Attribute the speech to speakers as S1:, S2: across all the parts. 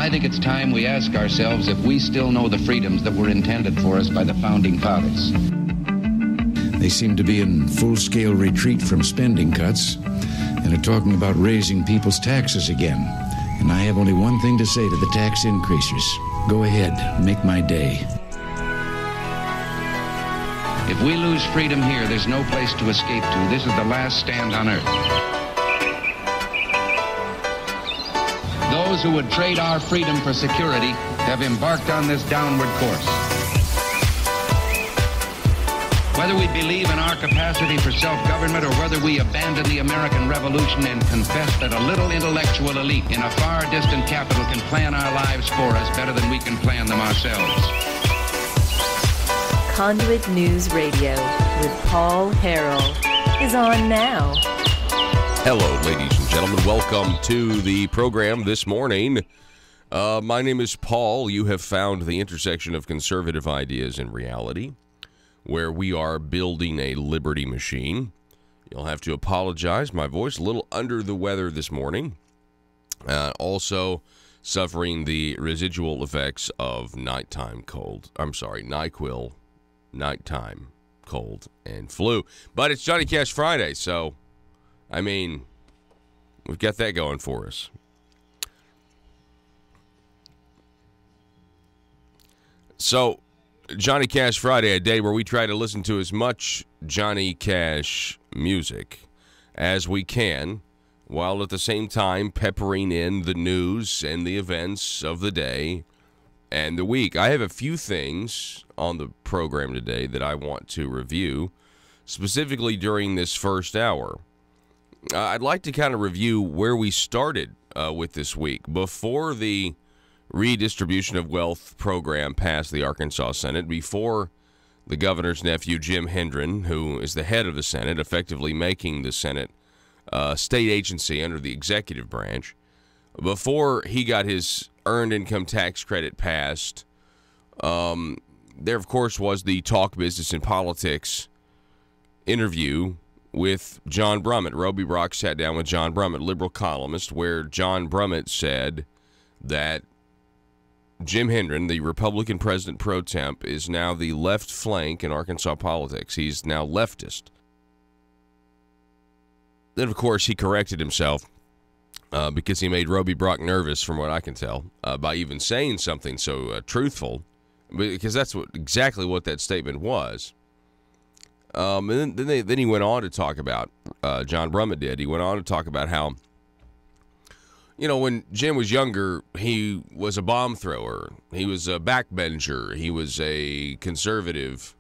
S1: I think it's time we ask ourselves if we still know the freedoms that were intended for us by the Founding Fathers.
S2: They seem to be in full-scale retreat from spending cuts and are talking about raising people's taxes again. And I have only one thing to say to the tax increasers. Go ahead, make my day.
S1: If we lose freedom here, there's no place to escape to. This is the last stand on earth. Those who would trade our freedom for security have embarked on this downward course. Whether we believe in our capacity for self-government or whether we abandon the American Revolution and confess that a little intellectual elite in a far distant capital can plan our lives for us better than we can plan them ourselves.
S3: Conduit News Radio with Paul Harrell is on now.
S4: Hello, ladies and gentlemen. Welcome to the program this morning. My name is Paul. You have found the intersection of conservative ideas and reality, where we are building a liberty machine. You'll have to apologize. My voice a little under the weather this morning. Also suffering the residual effects of NyQuil, nighttime cold and flu. But it's Johnny Cash Friday, so, I mean, we've got that going for us. So, Johnny Cash Friday, a day where we try to listen to as much Johnny Cash music as we can, while at the same time peppering in the news and the events of the day and the week. I have a few things on the program today that I want to review, specifically during this first hour. I'd like to kind of review where we started with this week. Before the redistribution of wealth program passed the Arkansas Senate, before the governor's nephew, Jim Hendren, who is the head of the Senate, effectively making the Senate a state agency under the executive branch, before he got his earned income tax credit passed, there, of course, was the Talk Business and Politics interview with John Brummett. Roby Brock sat down with John Brummett, liberal columnist, where John Brummett said that Jim Hendren, the Republican president pro temp, is now the left flank in Arkansas politics. He's now leftist. Then, of course, he corrected himself because he made Roby Brock nervous, from what I can tell, by even saying something so truthful, because that's exactly what that statement was. And then he went on to talk about, John Brummett did, he went on to talk about how, you know, when Jim was younger, he was a bomb thrower. He was a backbencher. He was a conservative.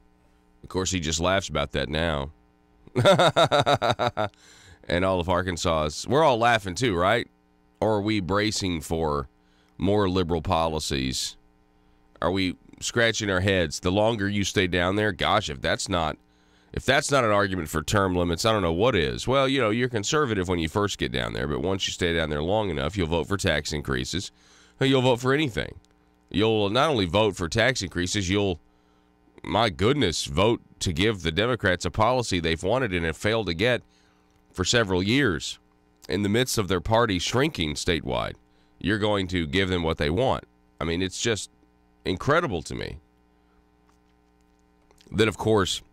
S4: Of course, he just laughs about that now. And all of Arkansas, we're all laughing too, right? Or are we bracing for more liberal policies? Are we scratching our heads? The longer you stay down there, gosh, if that's not an argument for term limits, I don't know what is. Well, you know, you're conservative when you first get down there, but once you stay down there long enough, you'll vote for tax increases. You'll vote for anything. You'll not only vote for tax increases, you'll, my goodness, vote to give the Democrats a policy they've wanted and have failed to get for several years. In the midst of their party shrinking statewide, you're going to give them what they want. I mean, it's just incredible to me. Then, of course,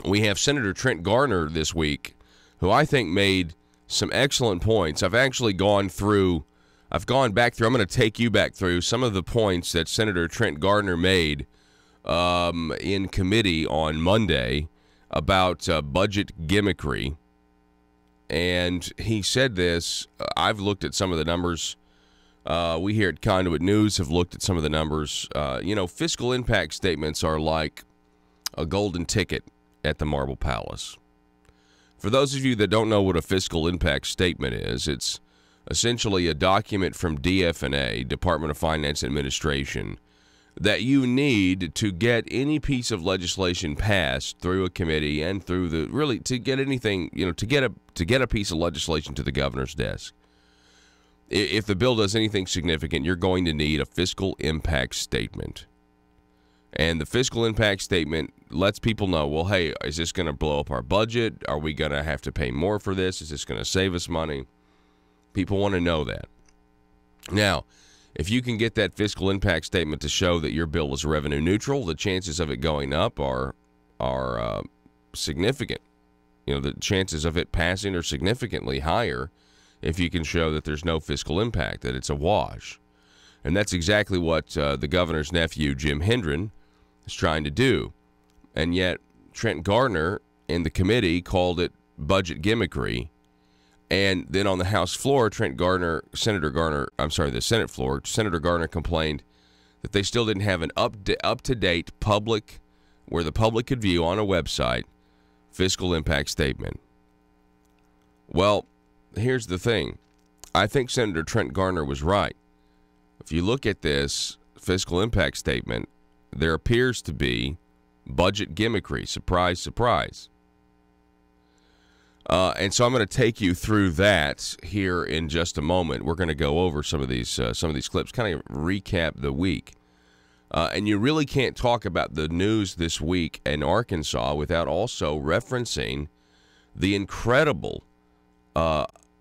S4: we have Senator Trent Garner this week, who I think made some excellent points. I've gone back through, I'm going to take you back through some of the points that Senator Trent Garner made in committee on Monday about budget gimmickry. And he said this, I've looked at some of the numbers. We here at Conduit News have looked at some of the numbers. Fiscal impact statements are like a golden ticket at the Marble Palace. For those of you that don't know what a fiscal impact statement is, it's essentially a document from DF&A, Department of Finance Administration, that you need to get any piece of legislation passed through a committee and through to get anything, to get a piece of legislation to the governor's desk. If the bill does anything significant, you're going to need a fiscal impact statement. And the fiscal impact statement lets people know, well, hey, is this going to blow up our budget? Are we going to have to pay more for this? Is this going to save us money? People want to know that. Now, If you can get that fiscal impact statement to show that your bill is revenue neutral, the chances of it going up are significant. The chances of it passing are significantly higher if you can show that there's no fiscal impact, that it's a wash. And that's exactly what the governor's nephew, Jim Hendren, is trying to do. And yet Trent Gardner in the committee called it budget gimmickry. And then on the House floor, the Senate floor, Senator Gardner complained that they still didn't have an up-to-date public, where the public could view on a website, fiscal impact statement. Well, here's the thing. I think Senator Trent Gardner was right. If you look at this fiscal impact statement, there appears to be budget gimmickry. Surprise, surprise. And so I'm going to take you through that here in just a moment. We're going to go over some of these clips, kind of recap the week. And you really can't talk about the news this week in Arkansas without also referencing the incredible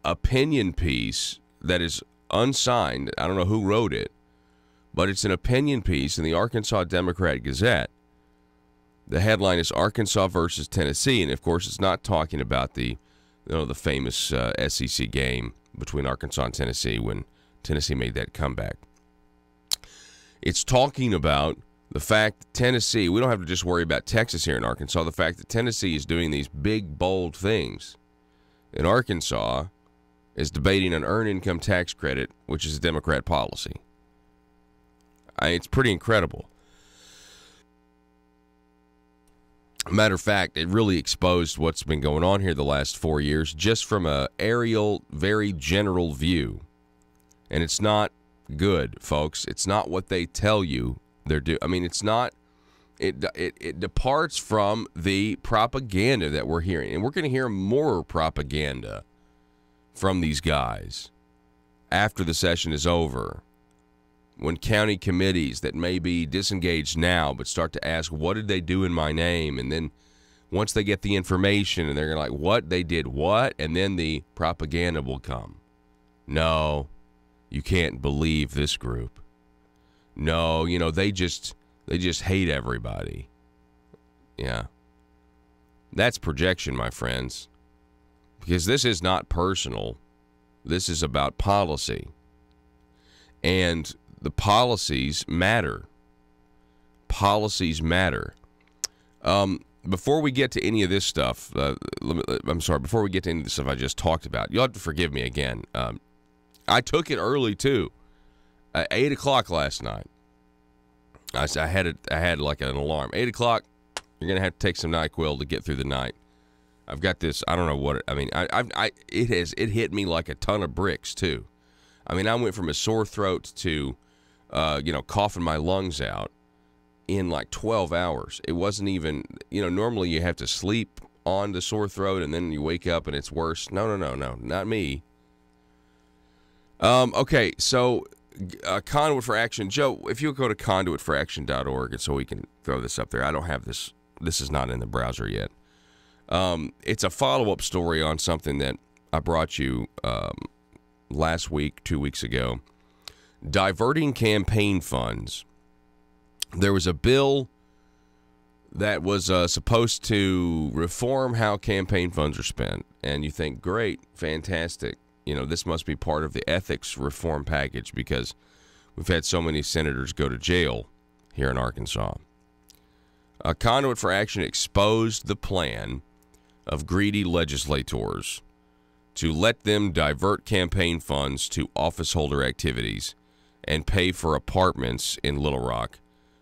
S4: opinion piece that is unsigned. I don't know who wrote it, but it's an opinion piece in the Arkansas Democrat-Gazette. The headline is Arkansas versus Tennessee, and of course it's not talking about the famous SEC game between Arkansas and Tennessee when Tennessee made that comeback. It's talking about the fact that Tennessee, we don't have to just worry about Texas here in Arkansas, the fact that Tennessee is doing these big, bold things. And Arkansas is debating an earned income tax credit, which is a Democrat policy. It's pretty incredible. Matter of fact, it really exposed what's been going on here the last 4 years just from a aerial, very general view. And it's not good, folks. It's not what they tell you they're doing. I mean, it's not. It departs from the propaganda that we're hearing. And we're going to hear more propaganda from these guys after the session is over. When county committees that may be disengaged now but start to ask, what did they do in my name? And then once they get the information and they're like, what? They did what? And then the propaganda will come. No, you can't believe this group. No, they just hate everybody. Yeah. That's projection, my friends. Because this is not personal. This is about policy. And the policies matter. Policies matter. Before we get to any of this stuff, before we get to any of the stuff I just talked about, you'll have to forgive me again. I took it early, too. At 8 o'clock last night. I had like an alarm. 8 o'clock, you're going to have to take some NyQuil to get through the night. I've got this, I don't know what, it hit me like a ton of bricks, too. I mean, I went from a sore throat to, coughing my lungs out in like 12 hours. It wasn't even, normally you have to sleep on the sore throat and then you wake up and it's worse. No, not me. Okay, so Conduit for Action. Joe, if you'll go to conduitforaction.org, and so we can throw this up there. I don't have this. This is not in the browser yet. It's a follow-up story on something that I brought you last week, 2 weeks ago. Diverting campaign funds. There was a bill that was supposed to reform how campaign funds are spent. And you think, great, fantastic. This must be part of the ethics reform package because we've had so many senators go to jail here in Arkansas. Conduit for Action exposed the plan of greedy legislators to let them divert campaign funds to office holder activities and pay for apartments in Little Rock,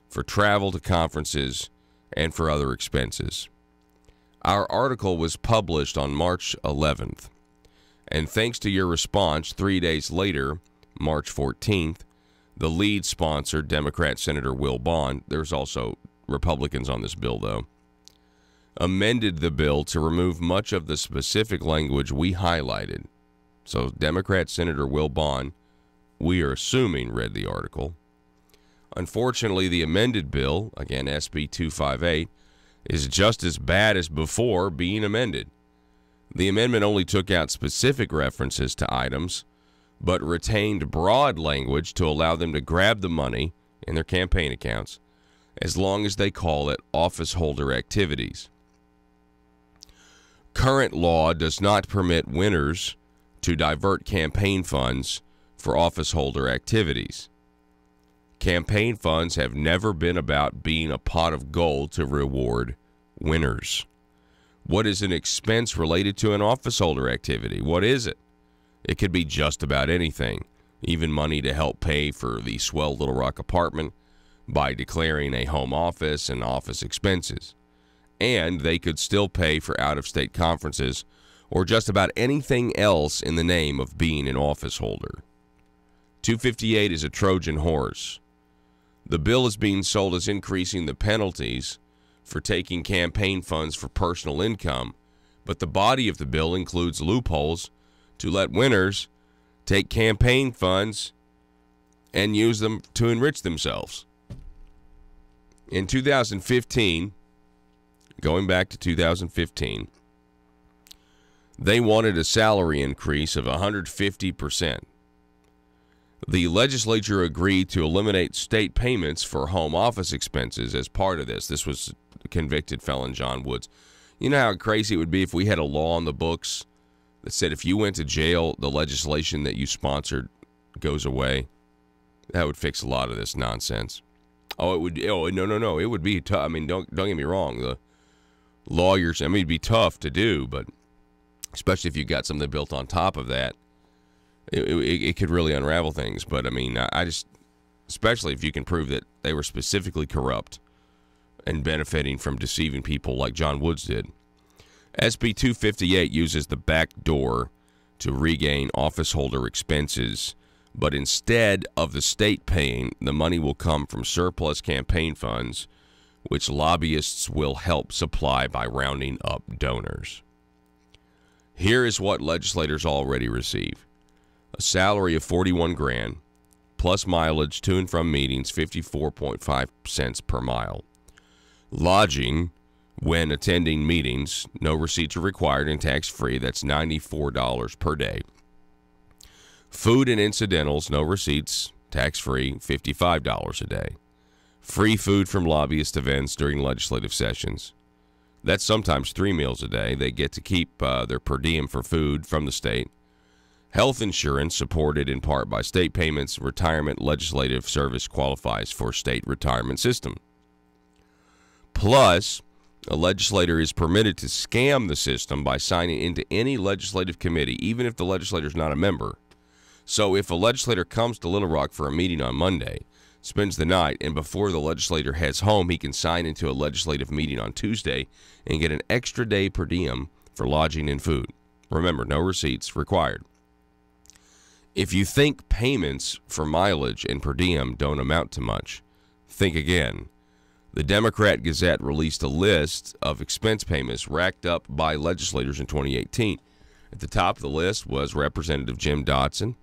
S4: for travel to conferences, and for other expenses. Our article was published on March 11th, and thanks to your response, 3 days later, March 14th, the lead sponsor, Democrat Senator Will Bond, there's also Republicans on this bill, though, amended the bill to remove much of the specific language we highlighted. So Democrat Senator Will Bond, we are assuming, read the article. Unfortunately, the amended bill, again, SB 258, is just as bad as before being amended. The amendment only took out specific references to items, but retained broad language to allow them to grab the money in their campaign accounts as long as they call it office holder activities. Current law does not permit winners to divert campaign funds for office holder activities. Campaign funds have never been about being a pot of gold to reward winners. What is an expense related to an office holder activity? What is it? It could be just about anything, even money to help pay for the swell Little Rock apartment by declaring a home office and office expenses. And they could still pay for out-of-state conferences or just about anything else in the name of being an office holder. 258 is a Trojan horse. The bill is being sold as increasing the penalties for taking campaign funds for personal income, but the body of the bill includes loopholes to let winners take campaign funds and use them to enrich themselves. In 2015, going back to 2015, they wanted a salary increase of 150%. The legislature agreed to eliminate state payments for home office expenses as part of this. This was convicted felon John Woods. You know how crazy it would be if we had a law on the books that said if you went to jail, the legislation that you sponsored goes away? That would fix a lot of this nonsense. Oh, it would. Oh, no. It would be tough. I mean, don't get me wrong. The lawyers, I mean, it'd be tough to do, but especially if you got something built on top of that, it could really unravel things. But I mean, I just, especially if you can prove that they were specifically corrupt and benefiting from deceiving people like John Woods did. SB 258 uses the back door to regain office holder expenses, but instead of the state paying, the money will come from surplus campaign funds, which lobbyists will help supply by rounding up donors. Here is what legislators already receive. A salary of $41,000, plus mileage to and from meetings, 54.5 cents per mile. Lodging, when attending meetings, no receipts are required and tax-free. That's $94 per day. Food and incidentals, no receipts, tax-free, $55 a day. Free food from lobbyist events during legislative sessions. That's sometimes 3 meals a day. They get to keep their per diem for food from the state. Health insurance, supported in part by state payments. Retirement legislative service qualifies for state retirement system. Plus, a legislator is permitted to scam the system by signing into any legislative committee, even if the legislator is not a member. So if a legislator comes to Little Rock for a meeting on Monday, spends the night, and before the legislator heads home, he can sign into a legislative meeting on Tuesday and get an extra day per diem for lodging and food. Remember, no receipts required. If you think payments for mileage and per diem don't amount to much, think again. The Democrat Gazette released a list of expense payments racked up by legislators in 2018. At the top of the list was Representative Jim Dotson,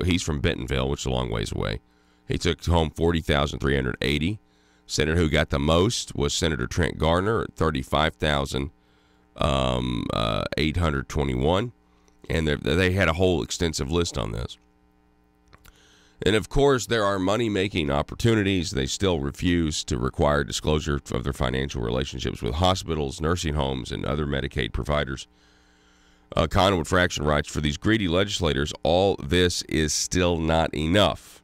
S4: he's from Bentonville, which is a long ways away. He took home $40,380. Senator who got the most was Senator Trent Gardner at $35,821. And they had a whole extensive list on this. And, of course, there are money-making opportunities. They still refuse to require disclosure of their financial relationships with hospitals, nursing homes, and other Medicaid providers. Conduit Fraction writes, for these greedy legislators, all this is still not enough.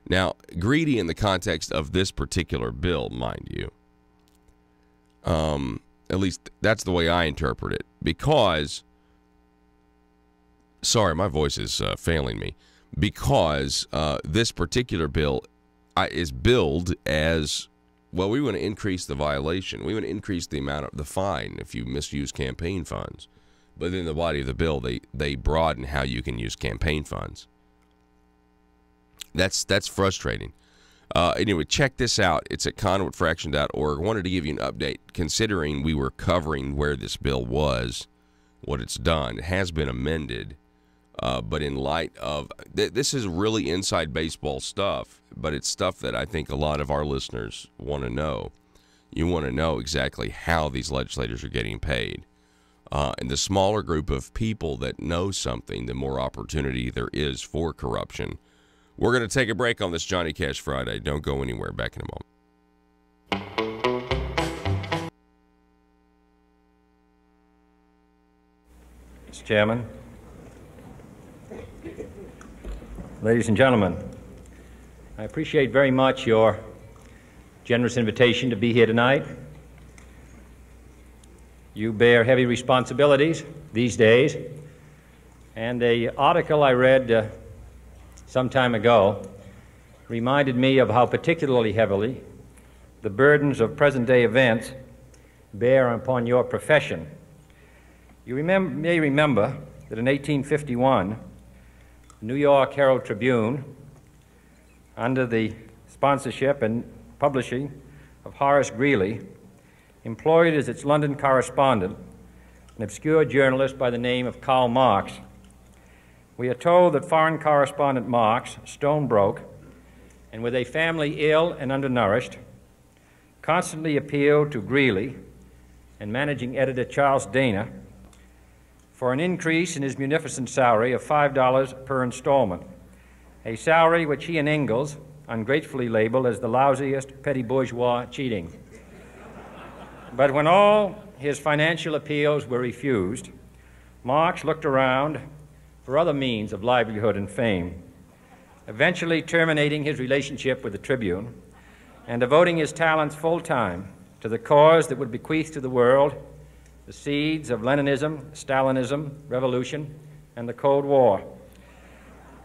S4: Now, greedy in the context of this particular bill, mind you. At least that's the way I interpret it. Because, sorry, my voice is failing me. Because this particular bill is billed as, well, we want to increase the violation. We want to increase the amount of the fine if you misuse campaign funds. But in the body of the bill, they broaden how you can use campaign funds. That's frustrating. Anyway, check this out. It's at conduitfraction.org. I wanted to give you an update, considering we were covering where this bill was, what it's done. It has been amended, but in light of this is really inside baseball stuff, but it's stuff that I think a lot of our listeners want to know. You want to know exactly how these legislators are getting paid. And the smaller group of people that know something, the more opportunity there is for corruption. We're going to take a break on this Johnny Cash Friday. Don't go anywhere. Back in a moment.
S5: Mr. Chairman, ladies and gentlemen, I appreciate very much your generous invitation to be here tonight. You bear heavy responsibilities these days, and an article I read some time ago reminded me of how particularly heavily the burdens of present-day events bear upon your profession. You may remember that in 1851, the New York Herald Tribune, under the sponsorship and publishing of Horace Greeley, employed as its London correspondent an obscure journalist by the name of Karl Marx. We are told that foreign correspondent Marx, stone-broke, and with a family ill and undernourished, constantly appealed to Greeley and managing editor Charles Dana for an increase in his munificent salary of $5 per installment, a salary which he and Ingalls ungratefully labeled as the lousiest petty bourgeois cheating. But when all his financial appeals were refused, Marx looked around for other means of livelihood and fame, eventually terminating his relationship with the Tribune and devoting his talents full-time to the cause that would bequeath to the world the seeds of Leninism, Stalinism, revolution, and the Cold War.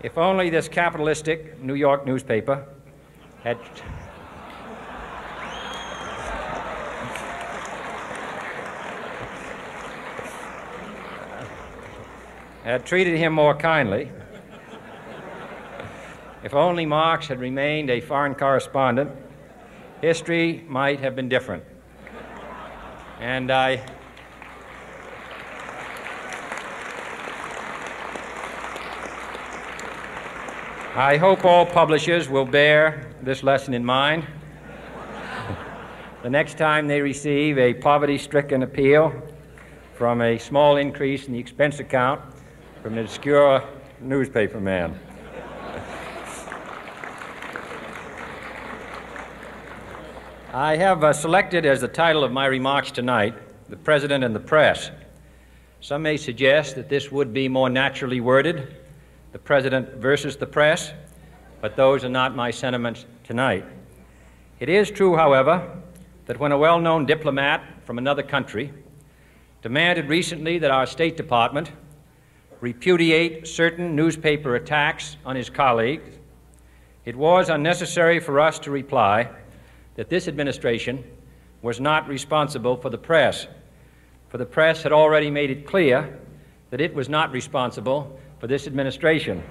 S5: If only this capitalistic New York newspaper had treated him more kindly, if only Marx had remained a foreign correspondent, history might have been different. And I hope all publishers will bear this lesson in mind the next time they receive a poverty-stricken appeal from a small increase in the expense account from an obscure newspaper man. I have selected as the title of my remarks tonight, "The President and the Press." Some may suggest that this would be more naturally worded, "The President versus the Press," but those are not my sentiments tonight. It is true, however, that when a well-known diplomat from another country demanded recently that our State Department repudiate certain newspaper attacks on his colleagues, it was unnecessary for us to reply that this administration was not responsible for the press, for the press had already made it clear that it was not responsible for this administration.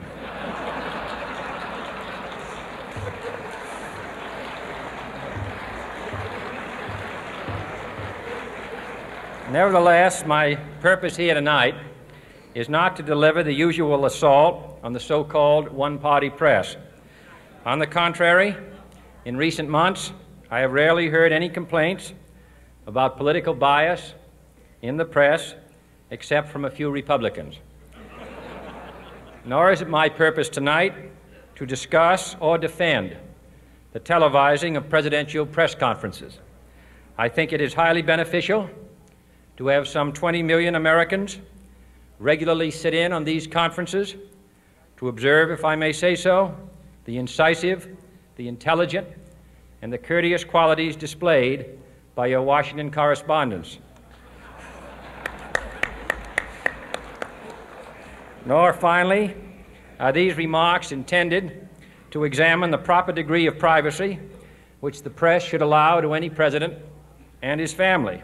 S5: Nevertheless, my purpose here tonight is not to deliver the usual assault on the so-called one-party press. On the contrary, in recent months, I have rarely heard any complaints about political bias in the press, except from a few Republicans. Nor is it my purpose tonight to discuss or defend the televising of presidential press conferences. I think it is highly beneficial to have some 20 million Americans regularly sit in on these conferences to observe, if I may say so, the incisive, the intelligent, and the courteous qualities displayed by your Washington correspondents. Nor, finally, are these remarks intended to examine the proper degree of privacy which the press should allow to any president and his family.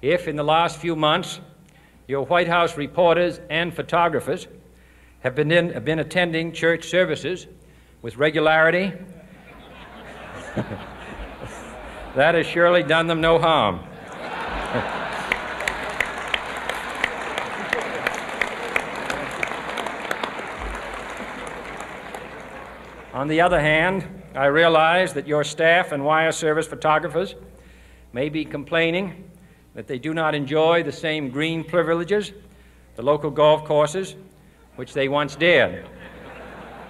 S5: If, in the last few months, your White House reporters and photographers have been attending church services with regularity, that has surely done them no harm. On the other hand, I realize that your staff and wire service photographers may be complaining that they do not enjoy the same green privileges, the local golf courses, which they once did.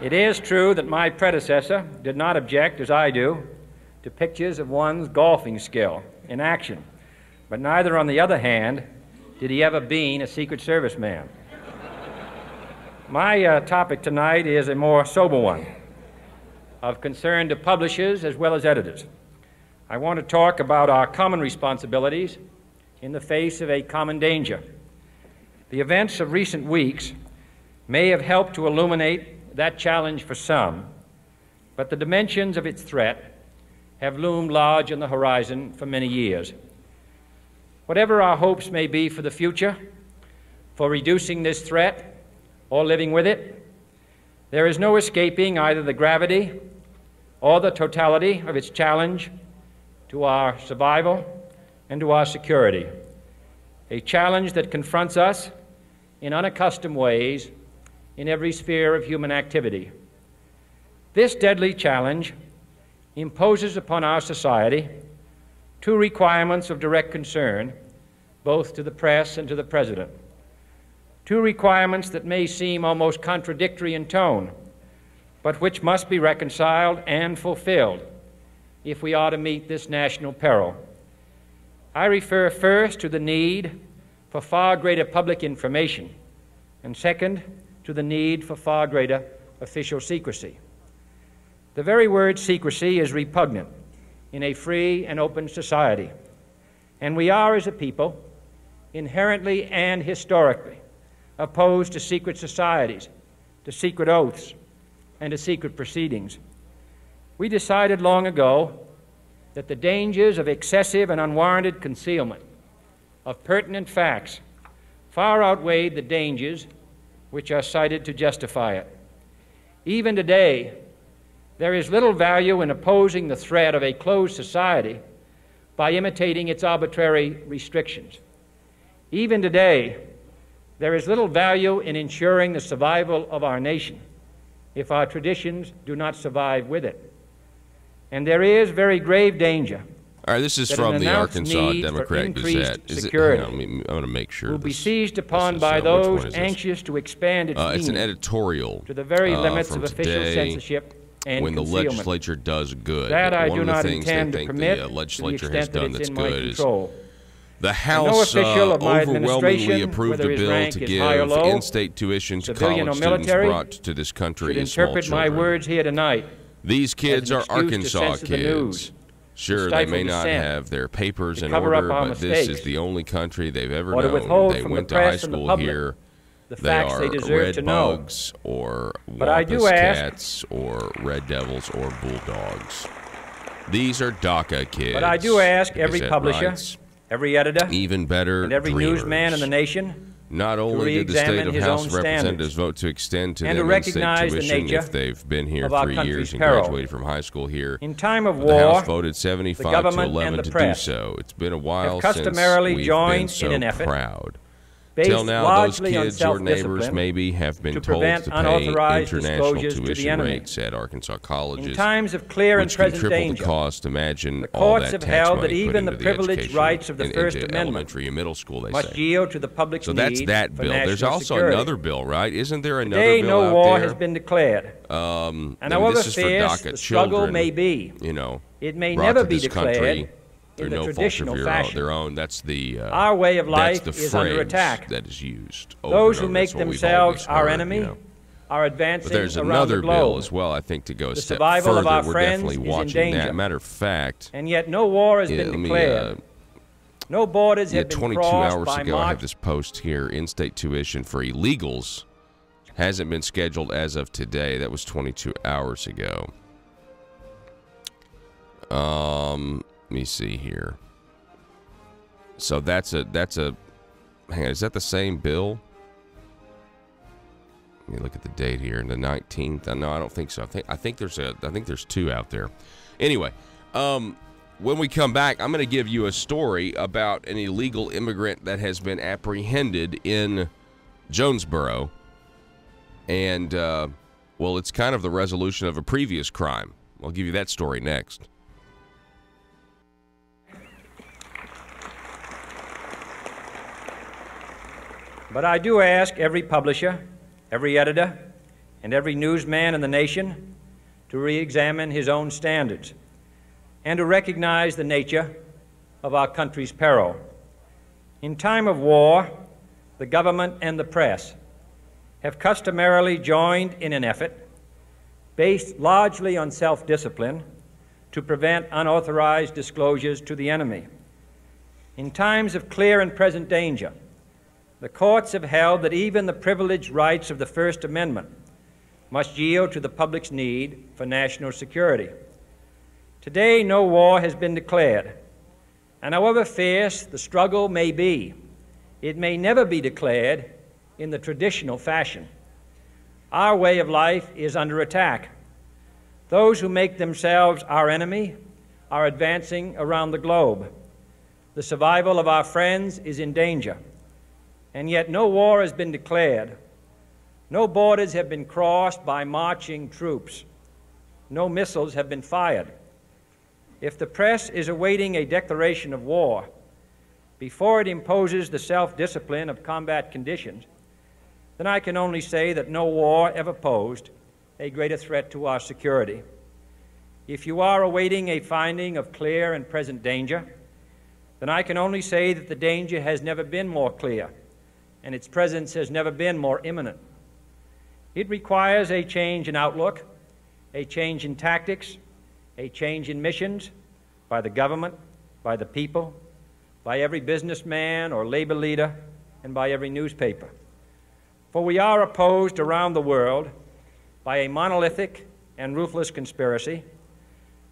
S5: It is true that my predecessor did not object, as I do, to pictures of one's golfing skill in action, but neither, on the other hand, did he ever be a Secret Service man. My topic tonight is a more sober one, of concern to publishers as well as editors. I want to talk about our common responsibilities in the face of a common danger. The events of recent weeks may have helped to illuminate that challenge for some, but the dimensions of its threat have loomed large on the horizon for many years. Whatever our hopes may be for the future, for reducing this threat or living with it, there is no escaping either the gravity or the totality of its challenge to our survival and to our security, a challenge that confronts us in unaccustomed ways in every sphere of human activity. This deadly challenge imposes upon our society two requirements of direct concern, both to the press and to the President. Two requirements that may seem almost contradictory in tone, but which must be reconciled and fulfilled if we are to meet this national peril. I refer first to the need for far greater public information, and second, to the need for far greater official secrecy. The very word secrecy is repugnant in a free and open society, and we are, as a people, inherently and historically opposed to secret societies, to secret oaths, and to secret proceedings. We decided long ago that the dangers of excessive and unwarranted concealment of pertinent facts far outweighed the dangers which are cited to justify it. Even today, there is little value in opposing the threat of a closed society by imitating its arbitrary restrictions. Even today, there is little value in ensuring the survival of our nation if our traditions do not survive with it. And there is very grave danger.
S4: All right, this is from the Arkansas Democrat Gazette.
S5: Security
S4: I'm going to make sure
S5: will be seized upon by those anxious to expand its meaning.
S4: It's an editorial
S5: to the very limits of official censorship and
S4: when the
S5: concealment.
S4: Legislature does good.
S5: That I
S4: One
S5: do
S4: of the
S5: not
S4: things
S5: intend
S4: they
S5: to
S4: think
S5: permit
S4: the
S5: to
S4: legislature
S5: the
S4: has
S5: extent that
S4: done
S5: it's
S4: that's
S5: in my
S4: good is
S5: control.
S4: the House
S5: of my
S4: overwhelmingly
S5: administration,
S4: approved a
S5: whether his
S4: bill
S5: rank
S4: to
S5: is
S4: give
S5: high or low,
S4: in-state tuition to
S5: civilian
S4: college
S5: or military,
S4: students brought to this country
S5: should
S4: as small
S5: interpret my
S4: children.
S5: words here tonight.
S4: These kids
S5: as
S4: are
S5: an excuse to
S4: Arkansas
S5: censor the
S4: kids.
S5: news,
S4: Sure,
S5: to
S4: they
S5: stifle
S4: may not
S5: dissent,
S4: have their papers
S5: to
S4: in
S5: cover
S4: order,
S5: up our
S4: but this
S5: mistakes,
S4: is the only country they've ever
S5: or to
S4: known.
S5: withhold
S4: They
S5: from the
S4: went to high
S5: press and the
S4: school
S5: public
S4: here.
S5: the
S4: They
S5: facts
S4: are
S5: they deserve
S4: red
S5: to know.
S4: bugs or
S5: But I do
S4: Wampus
S5: ask,
S4: cats or red devils or bulldogs. These are DACA kids.
S5: But I do ask
S4: the
S5: every
S4: Gazette
S5: publisher,
S4: writes.
S5: every editor,
S4: Even better,
S5: and every
S4: dreamers.
S5: newsman in the nation
S4: Not only did the state of House of Representatives vote to extend to
S5: and to
S4: them in-state
S5: recognize the
S4: tuition
S5: nature
S4: if they've been here
S5: of our
S4: 3
S5: country's
S4: years and
S5: peril.
S4: graduated from high school here.
S5: In time of
S4: The
S5: war,
S4: House voted 75
S5: the
S4: to
S5: government
S4: 11
S5: and the
S4: to
S5: press
S4: do so. It's been a while
S5: have customarily
S4: since we've
S5: joined
S4: been so
S5: in an effort
S4: proud.
S5: based
S4: Till now, those
S5: largely on
S4: kids or neighbors
S5: self-discipline
S4: maybe have been
S5: to
S4: told
S5: prevent
S4: to pay
S5: unauthorized
S4: international
S5: disclosures to the
S4: tuition
S5: enemy.
S4: rates at Arkansas colleges,
S5: In times of clear and
S4: which can
S5: present
S4: triple
S5: danger,
S4: the cost. Imagine
S5: the
S4: all
S5: courts
S4: that
S5: have
S4: tax
S5: held
S4: money
S5: that
S4: put
S5: even the
S4: into
S5: privileged
S4: education
S5: rights of the
S4: and
S5: First
S4: into
S5: Amendment
S4: elementary and middle school, they
S5: must
S4: say.
S5: yield to the public's
S4: So that's
S5: need
S4: that
S5: for
S4: bill. There's
S5: national
S4: also
S5: security.
S4: another bill, right? Isn't there another
S5: Today,
S4: bill
S5: no
S4: out
S5: war
S4: there?
S5: has been declared.
S4: And
S5: however
S4: this is for
S5: fierce
S4: DACA
S5: the struggle
S4: children,
S5: may be,
S4: you know,
S5: it may
S4: brought
S5: never
S4: to
S5: be
S4: this
S5: declared
S4: country
S5: in
S4: through
S5: the
S4: no fault
S5: traditional
S4: of
S5: fashion.
S4: their own. That's the
S5: Our way of life
S4: that's the
S5: is under
S4: phrase
S5: attack.
S4: that is used. Over
S5: Those
S4: and
S5: who
S4: over.
S5: make
S4: That's what we've
S5: themselves
S4: always
S5: our
S4: heard,
S5: enemy
S4: you know.
S5: are advancing
S4: But there's
S5: around
S4: another
S5: the globe.
S4: bill as well, I think, to go a
S5: The
S4: step
S5: survival
S4: further.
S5: of our
S4: We're
S5: friends
S4: definitely
S5: is in
S4: watching
S5: danger.
S4: that. Matter of fact,
S5: And yet no war has
S4: let
S5: been
S4: me,
S5: declared. No borders have been
S4: 22
S5: crossed
S4: hours
S5: by
S4: ago, I have
S5: March.
S4: this post here. In-state tuition for illegals hasn't been scheduled as of today. That was 22 hours ago. Let me see here. So that's a hang on, is that the same bill? Let me look at the date here. The 19th. No, I don't think so. I think there's two out there. Anyway, when we come back, I'm going to give you a story about an illegal immigrant that has been apprehended in Jonesboro. And, well, it's kind of the resolution of a previous crime. I'll give you that story next.
S5: But I do ask every publisher, every editor, and every newsman in the nation to re-examine his own standards and to recognize the nature of our country's peril. In time of war, the government and the press have customarily joined in an effort based largely on self-discipline to prevent unauthorized disclosures to the enemy. In times of clear and present danger, the courts have held that even the privileged rights of the First Amendment must yield to the public's need for national security. Today, no war has been declared, and however fierce the struggle may be, it may never be declared in the traditional fashion. Our way of life is under attack. Those who make themselves our enemy are advancing around the globe. The survival of our friends is in danger, and yet no war has been declared. No borders have been crossed by marching troops. No missiles have been fired. If the press is awaiting a declaration of war before it imposes the self-discipline of combat conditions, then I can only say that no war ever posed a greater threat to our security. If you are awaiting a finding of clear and present danger, then I can only say that the danger has never been more clear, and its presence has never been more imminent. It requires a change in outlook, a change in tactics, a change in missions by the government, by the people, by every businessman or labor leader, and by every newspaper. For we are opposed around the world by a monolithic and ruthless conspiracy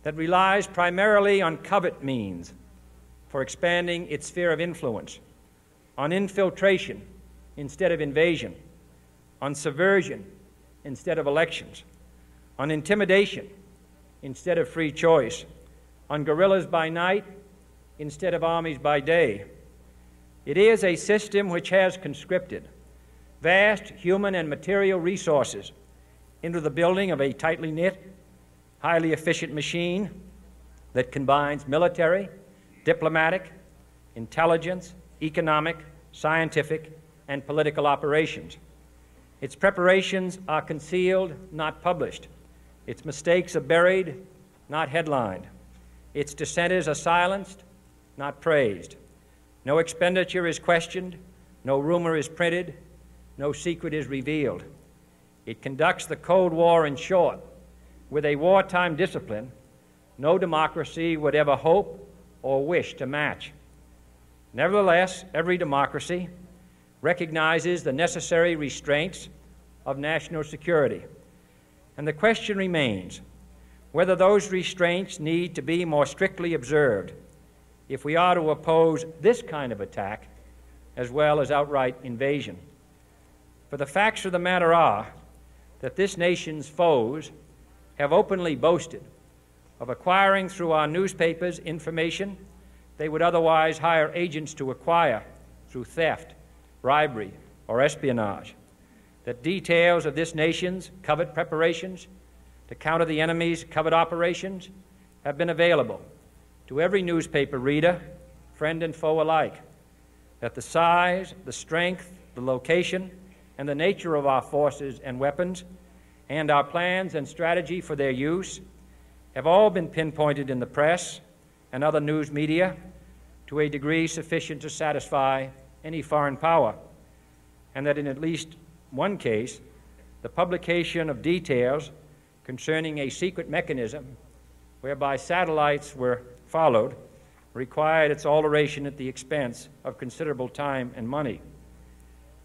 S5: that relies primarily on covert means for expanding its sphere of influence, on infiltration instead of invasion, on subversion instead of elections, on intimidation instead of free choice, on guerrillas by night instead of armies by day. It is a system which has conscripted vast human and material resources into the building of a tightly knit, highly efficient machine that combines military, diplomatic, intelligence, economic, scientific, and political operations. Its preparations are concealed, not published. Its mistakes are buried, not headlined. Its dissenters are silenced, not praised. No expenditure is questioned, no rumor is printed, no secret is revealed. It conducts the Cold War, in short, with a wartime discipline no democracy would ever hope or wish to match. Nevertheless, every democracy recognizes the necessary restraints of national security, and the question remains whether those restraints need to be more strictly observed if we are to oppose this kind of attack as well as outright invasion. For the facts of the matter are that this nation's foes have openly boasted of acquiring through our newspapers information they would otherwise hire agents to acquire through theft, bribery, or espionage, that details of this nation's covert preparations to counter the enemy's covert operations have been available to every newspaper reader, friend and foe alike, that the size, the strength, the location, and the nature of our forces and weapons, and our plans and strategy for their use have all been pinpointed in the press and other news media to a degree sufficient to satisfy any foreign power, and that in at least one case, the publication of details concerning a secret mechanism whereby satellites were followed required its alteration at the expense of considerable time and money.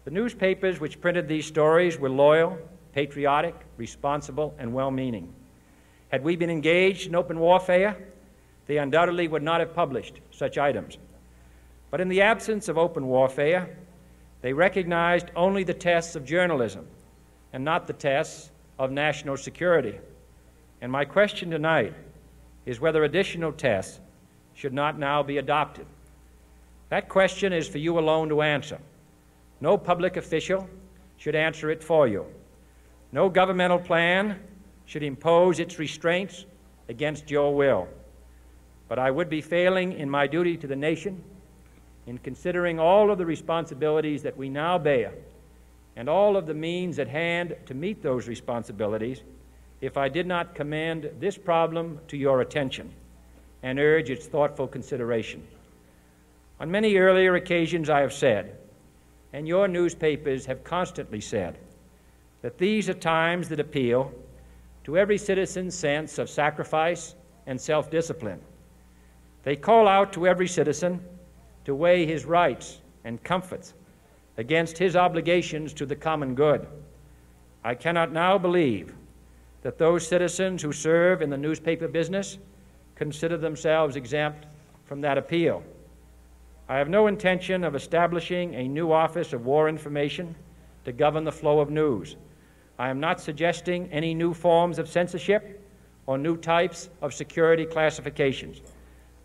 S5: The newspapers which printed these stories were loyal, patriotic, responsible, and well-meaning. Had we been engaged in open warfare, they undoubtedly would not have published such items. But in the absence of open warfare, they recognized only the tests of journalism and not the tests of national security. And my question tonight is whether additional tests should not now be adopted. That question is for you alone to answer. No public official should answer it for you. No governmental plan should impose its restraints against your will. But I would be failing in my duty to the nation in considering all of the responsibilities that we now bear and all of the means at hand to meet those responsibilities if I did not commend this problem to your attention and urge its thoughtful consideration. On many earlier occasions I have said, and your newspapers have constantly said, that these are times that appeal to every citizen's sense of sacrifice and self-discipline. They call out to every citizen to weigh his rights and comforts against his obligations to the common good. I cannot now believe that those citizens who serve in the newspaper business consider themselves exempt from that appeal. I have no intention of establishing a new Office of War Information to govern the flow of news. I am not suggesting any new forms of censorship or new types of security classifications.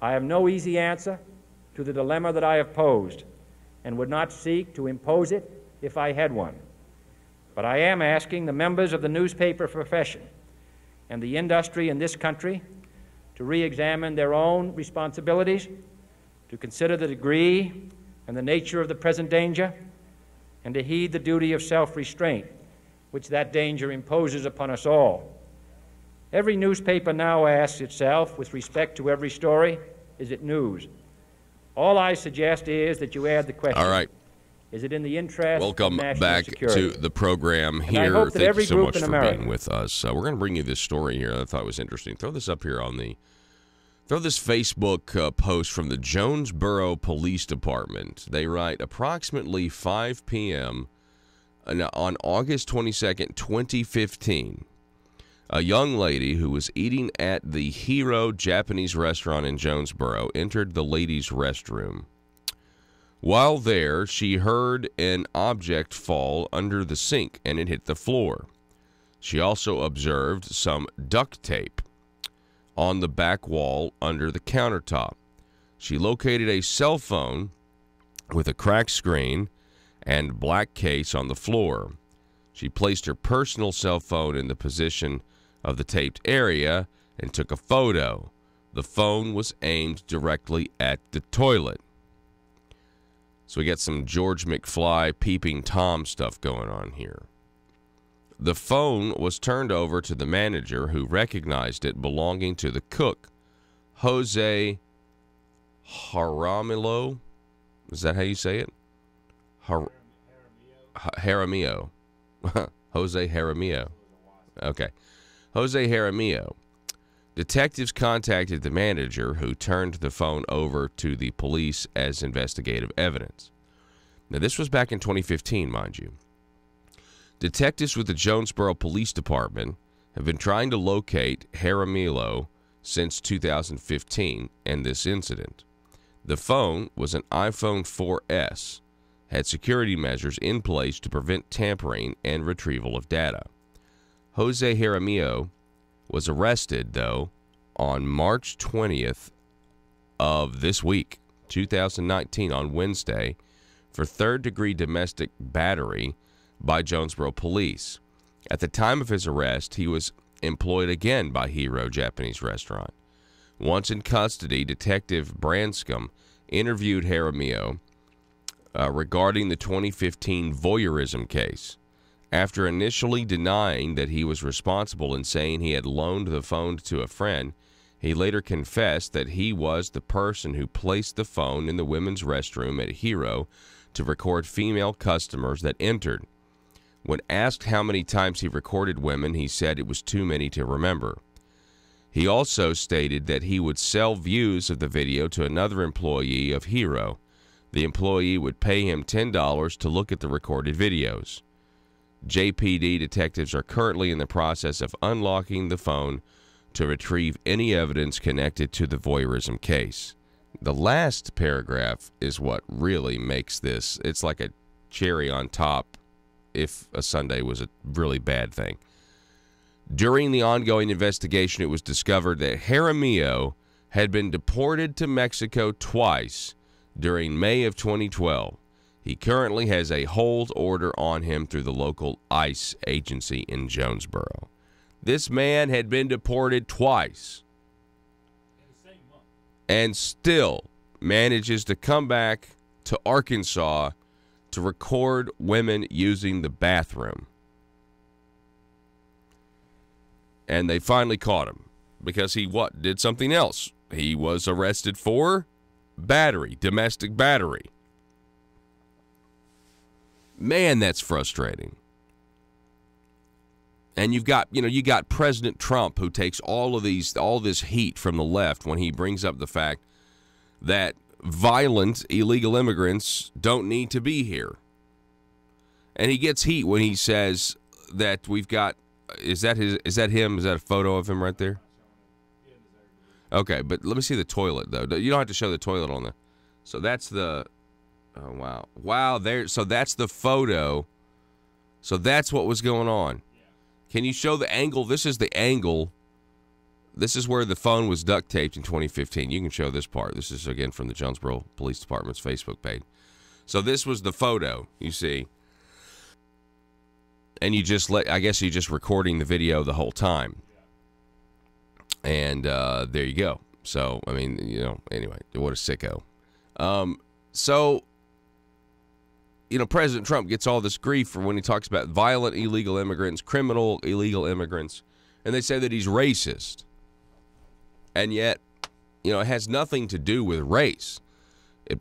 S5: I have no easy answer to the dilemma that I have posed and would not seek to impose it if I had one. But I am asking the members of the newspaper profession and the industry in this country to re-examine their own responsibilities, to consider the degree and the nature of the present danger, and to heed the duty of self-restraint which that danger imposes upon us all. Every newspaper now asks itself, with respect to every story, is it news? All I suggest is that you add the question.
S4: All right.
S5: Is it in the interest
S4: Welcome
S5: of national
S4: back
S5: security?
S4: to the program
S5: And I
S4: here.
S5: hope that
S4: Thank you
S5: every
S4: so
S5: group
S4: much
S5: in
S4: for
S5: America-
S4: being with us. We're going to bring you this story here that I thought was interesting. Throw this up here on the... Throw this Facebook post from the Jonesboro Police Department. They write, approximately 5 p.m. On August 22nd, 2015, a young lady who was eating at the Hero Japanese restaurant in Jonesboro entered the ladies' restroom. While there, she heard an object fall under the sink and it hit the floor. She also observed some duct tape on the back wall under the countertop. She located a cell phone with a cracked screen and black case on the floor. She placed her personal cell phone in the position of the taped area and took a photo. The phone was aimed directly at the toilet. So we got some George McFly peeping Tom stuff going on here. The phone was turned over to the manager, who recognized it belonging to the cook, Jose Jaramillo. Is that how you say it? Jaramillo. Jose Jaramillo. Okay. Jose Jaramillo. Detectives contacted the manager, who turned the phone over to the police as investigative evidence. Now, this was back in 2015, mind you. Detectives with the Jonesboro Police Department have been trying to locate Jaramillo since 2015 and this incident. The phone was an iPhone 4S, had security measures in place to prevent tampering and retrieval of data. Jose Jaramillo was arrested, though, on March 20th of this week, 2019, on Wednesday, for third-degree domestic battery by Jonesboro police. At the time of his arrest, he was employed again by Hero Japanese Restaurant. Once in custody, Detective Branscombe interviewed Jaramillo regarding the 2015 voyeurism case. After initially denying that he was responsible and saying he had loaned the phone to a friend, he later confessed that he was the person who placed the phone in the women's restroom at Hero to record female customers that entered. When asked how many times he recorded women, he said it was too many to remember. He also stated that he would sell views of the video to another employee of Hero. The employee would pay him $10 to look at the recorded videos. JPD detectives are currently in the process of unlocking the phone to retrieve any evidence connected to the voyeurism case. The last paragraph is what really makes this. It's like a cherry on top if a Sunday was a really bad thing. During the ongoing investigation, it was discovered that Jaramillo had been deported to Mexico twice during May of 2012. He currently has a hold order on him through the local ICE agency in Jonesboro. This man had been deported twice and still manages to come back to Arkansas to record women using the bathroom. And they finally caught him because he did something else. He was arrested for battery, domestic battery. Man, that's frustrating. And you got President Trump, who takes all this heat from the left when he brings up the fact that violent illegal immigrants don't need to be here. And he gets heat when he says that we've got, is that him? Is that a photo of him right there? Okay, but let me see the toilet though. You don't have to show the toilet on the. So that's the. Oh wow, there. So that's the photo. So that's what was going on. Can you show the angle? This is the angle. This is where the phone was duct taped in 2015. You can show this part. This is, again, from the Jonesboro Police Department's Facebook page. So this was the photo, you see. And you just I guess you're just recording the video the whole time. And there you go. So, I mean, anyway, what a sicko. So, President Trump gets all this grief for when he talks about violent illegal immigrants, criminal illegal immigrants, and they say that he's racist. And yet, it has nothing to do with race.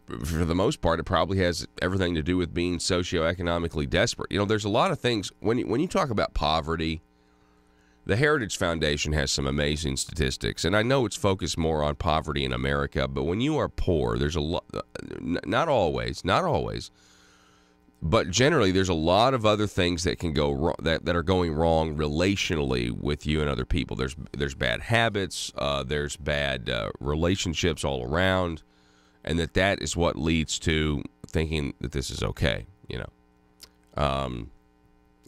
S4: For the most part, it probably has everything to do with being socioeconomically desperate. There's a lot of things. When you talk about poverty, the Heritage Foundation has some amazing statistics. And I know it's focused more on poverty in America, but when you are poor, there's a lot, not always, but generally, there's a lot of other things that can go wrong, that are going wrong relationally with you and other people. There's bad habits, there's bad relationships all around, and that is what leads to thinking that this is okay.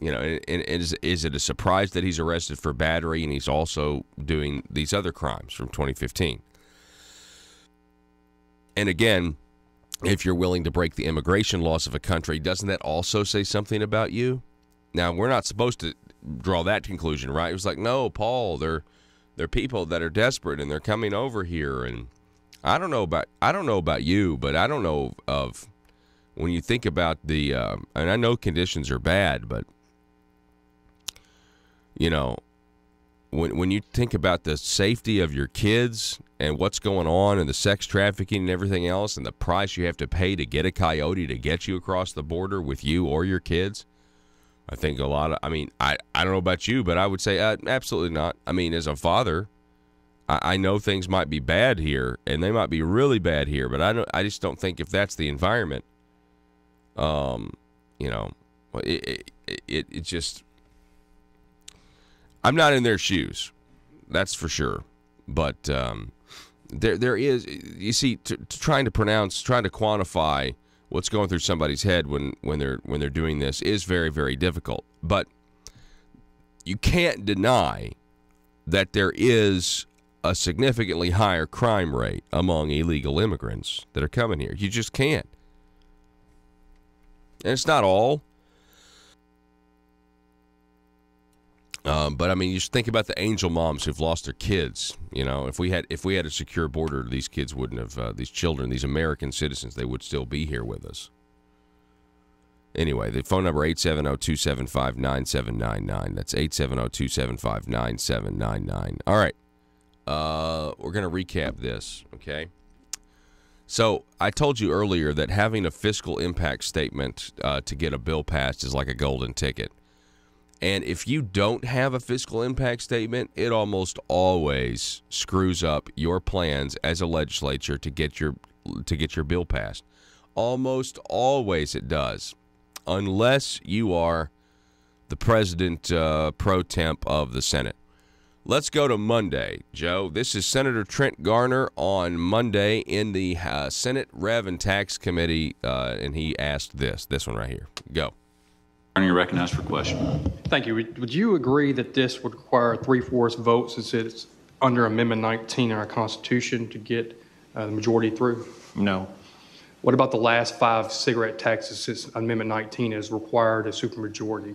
S4: And is it a surprise that he's arrested for battery and he's also doing these other crimes from 2015? And again, if you're willing to break the immigration laws of a country, doesn't that also say something about you? Now, we're not supposed to draw that conclusion, right? It was like, no, Paul, they're people that are desperate and they're coming over here. And I don't know about you, but I don't know of when you think about the and I know conditions are bad, but when you think about the safety of your kids and what's going on and the sex trafficking and everything else and the price you have to pay to get a coyote to get you across the border with you or your kids, I think I don't know about you, but I would say absolutely not. I mean, as a father, I know things might be bad here and they might be really bad here, but I just don't think if that's the environment, it just, I'm not in their shoes, that's for sure. But there is, you see, trying to quantify what's going through somebody's head when they're doing this is very, very difficult. But you can't deny that there is a significantly higher crime rate among illegal immigrants that are coming here. You just can't. And it's not all. But I mean, you just think about the angel moms who've lost their kids. If we had a secure border, these kids wouldn't have. These children, these American citizens, they would still be here with us. Anyway, the phone number 870-275-9799. That's 870-275-9799. All right, we're gonna recap this. Okay. So I told you earlier that having a fiscal impact statement to get a bill passed is like a golden ticket. And if you don't have a fiscal impact statement, it almost always screws up your plans as a legislature to get your bill passed. Almost always it does, unless you are the president pro temp of the Senate. Let's go to Monday, Joe. This is Senator Trent Garner on Monday in the Senate Rev and Tax Committee, and he asked this one right here. Go.
S6: You're recognized for question.
S7: Thank you. Would you agree that this would require 3/4 votes as it's under Amendment 19 in our Constitution to get the majority through?
S6: No.
S7: What about the last 5 cigarette taxes since Amendment 19 is required a supermajority?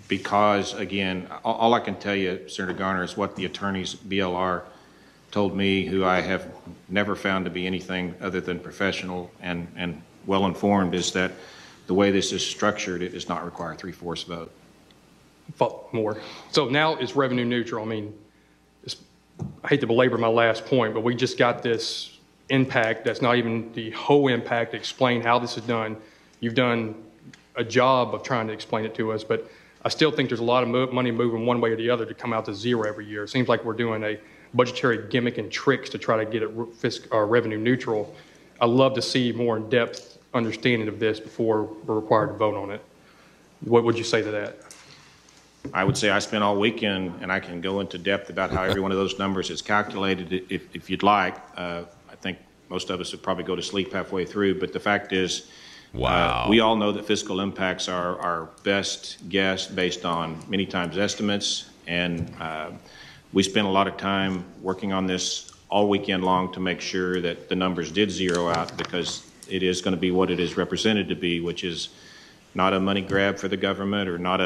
S6: Because, again, all I can tell you, Senator Garner, is what the attorneys BLR told me, who I have never found to be anything other than professional and well informed, is that the way this is structured, it does not require a 3/4 vote.
S7: More. So now it's revenue neutral. I mean, I hate to belabor my last point, but we just got this impact that's not even the whole impact to explain how this is done. You've done a job of trying to explain it to us, but I still think there's a lot of money moving one way or the other to come out to zero every year. It seems like we're doing a budgetary gimmick and tricks to try to get it revenue neutral. I'd love to see more in-depth understanding of this before we're required to vote on it. What would you say to that?
S6: I would say I spent all weekend, and I can go into depth about how every one of those numbers is calculated if you'd like. I think most of us would probably go to sleep halfway through, but the fact is,
S4: wow.
S6: We all know that fiscal impacts are our best guess based on many times estimates, and we spent a lot of time working on this all weekend long to make sure that the numbers did zero out, because it is going to be what it is represented to be, which is not a money grab for the government or not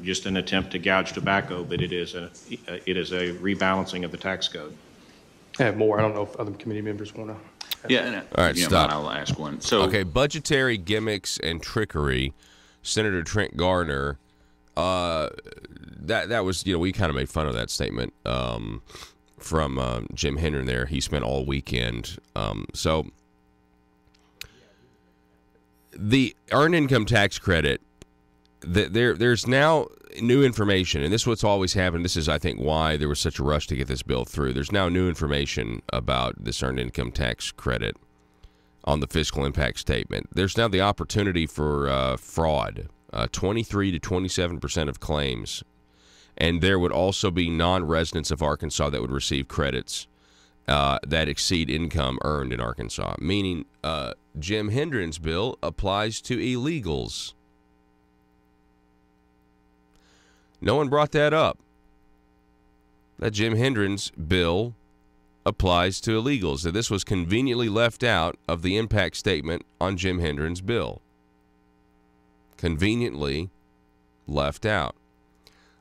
S6: just an attempt to gouge tobacco, but it is a rebalancing of the tax code.
S7: I have more. I don't know if other committee members want to.
S8: Yeah.
S4: All right, stop.
S8: I'll ask one. So,
S4: okay, budgetary gimmicks and trickery. Senator Trent Garner. That was, we kind of made fun of that statement from Jim Hendren there. He spent all weekend. So the earned income tax credit, there's now new information, and this is what's always happened. This is, I think, why there was such a rush to get this bill through. There's now new information about this earned income tax credit on the fiscal impact statement. There's now the opportunity for fraud, 23 to 27% of claims, and there would also be non-residents of Arkansas that would receive credits that exceed income earned in Arkansas, meaning Jim Hendren's bill applies to illegals. No one brought that up. That Jim Hendren's bill applies to illegals. That this was conveniently left out of the impact statement on Jim Hendren's bill. Conveniently left out.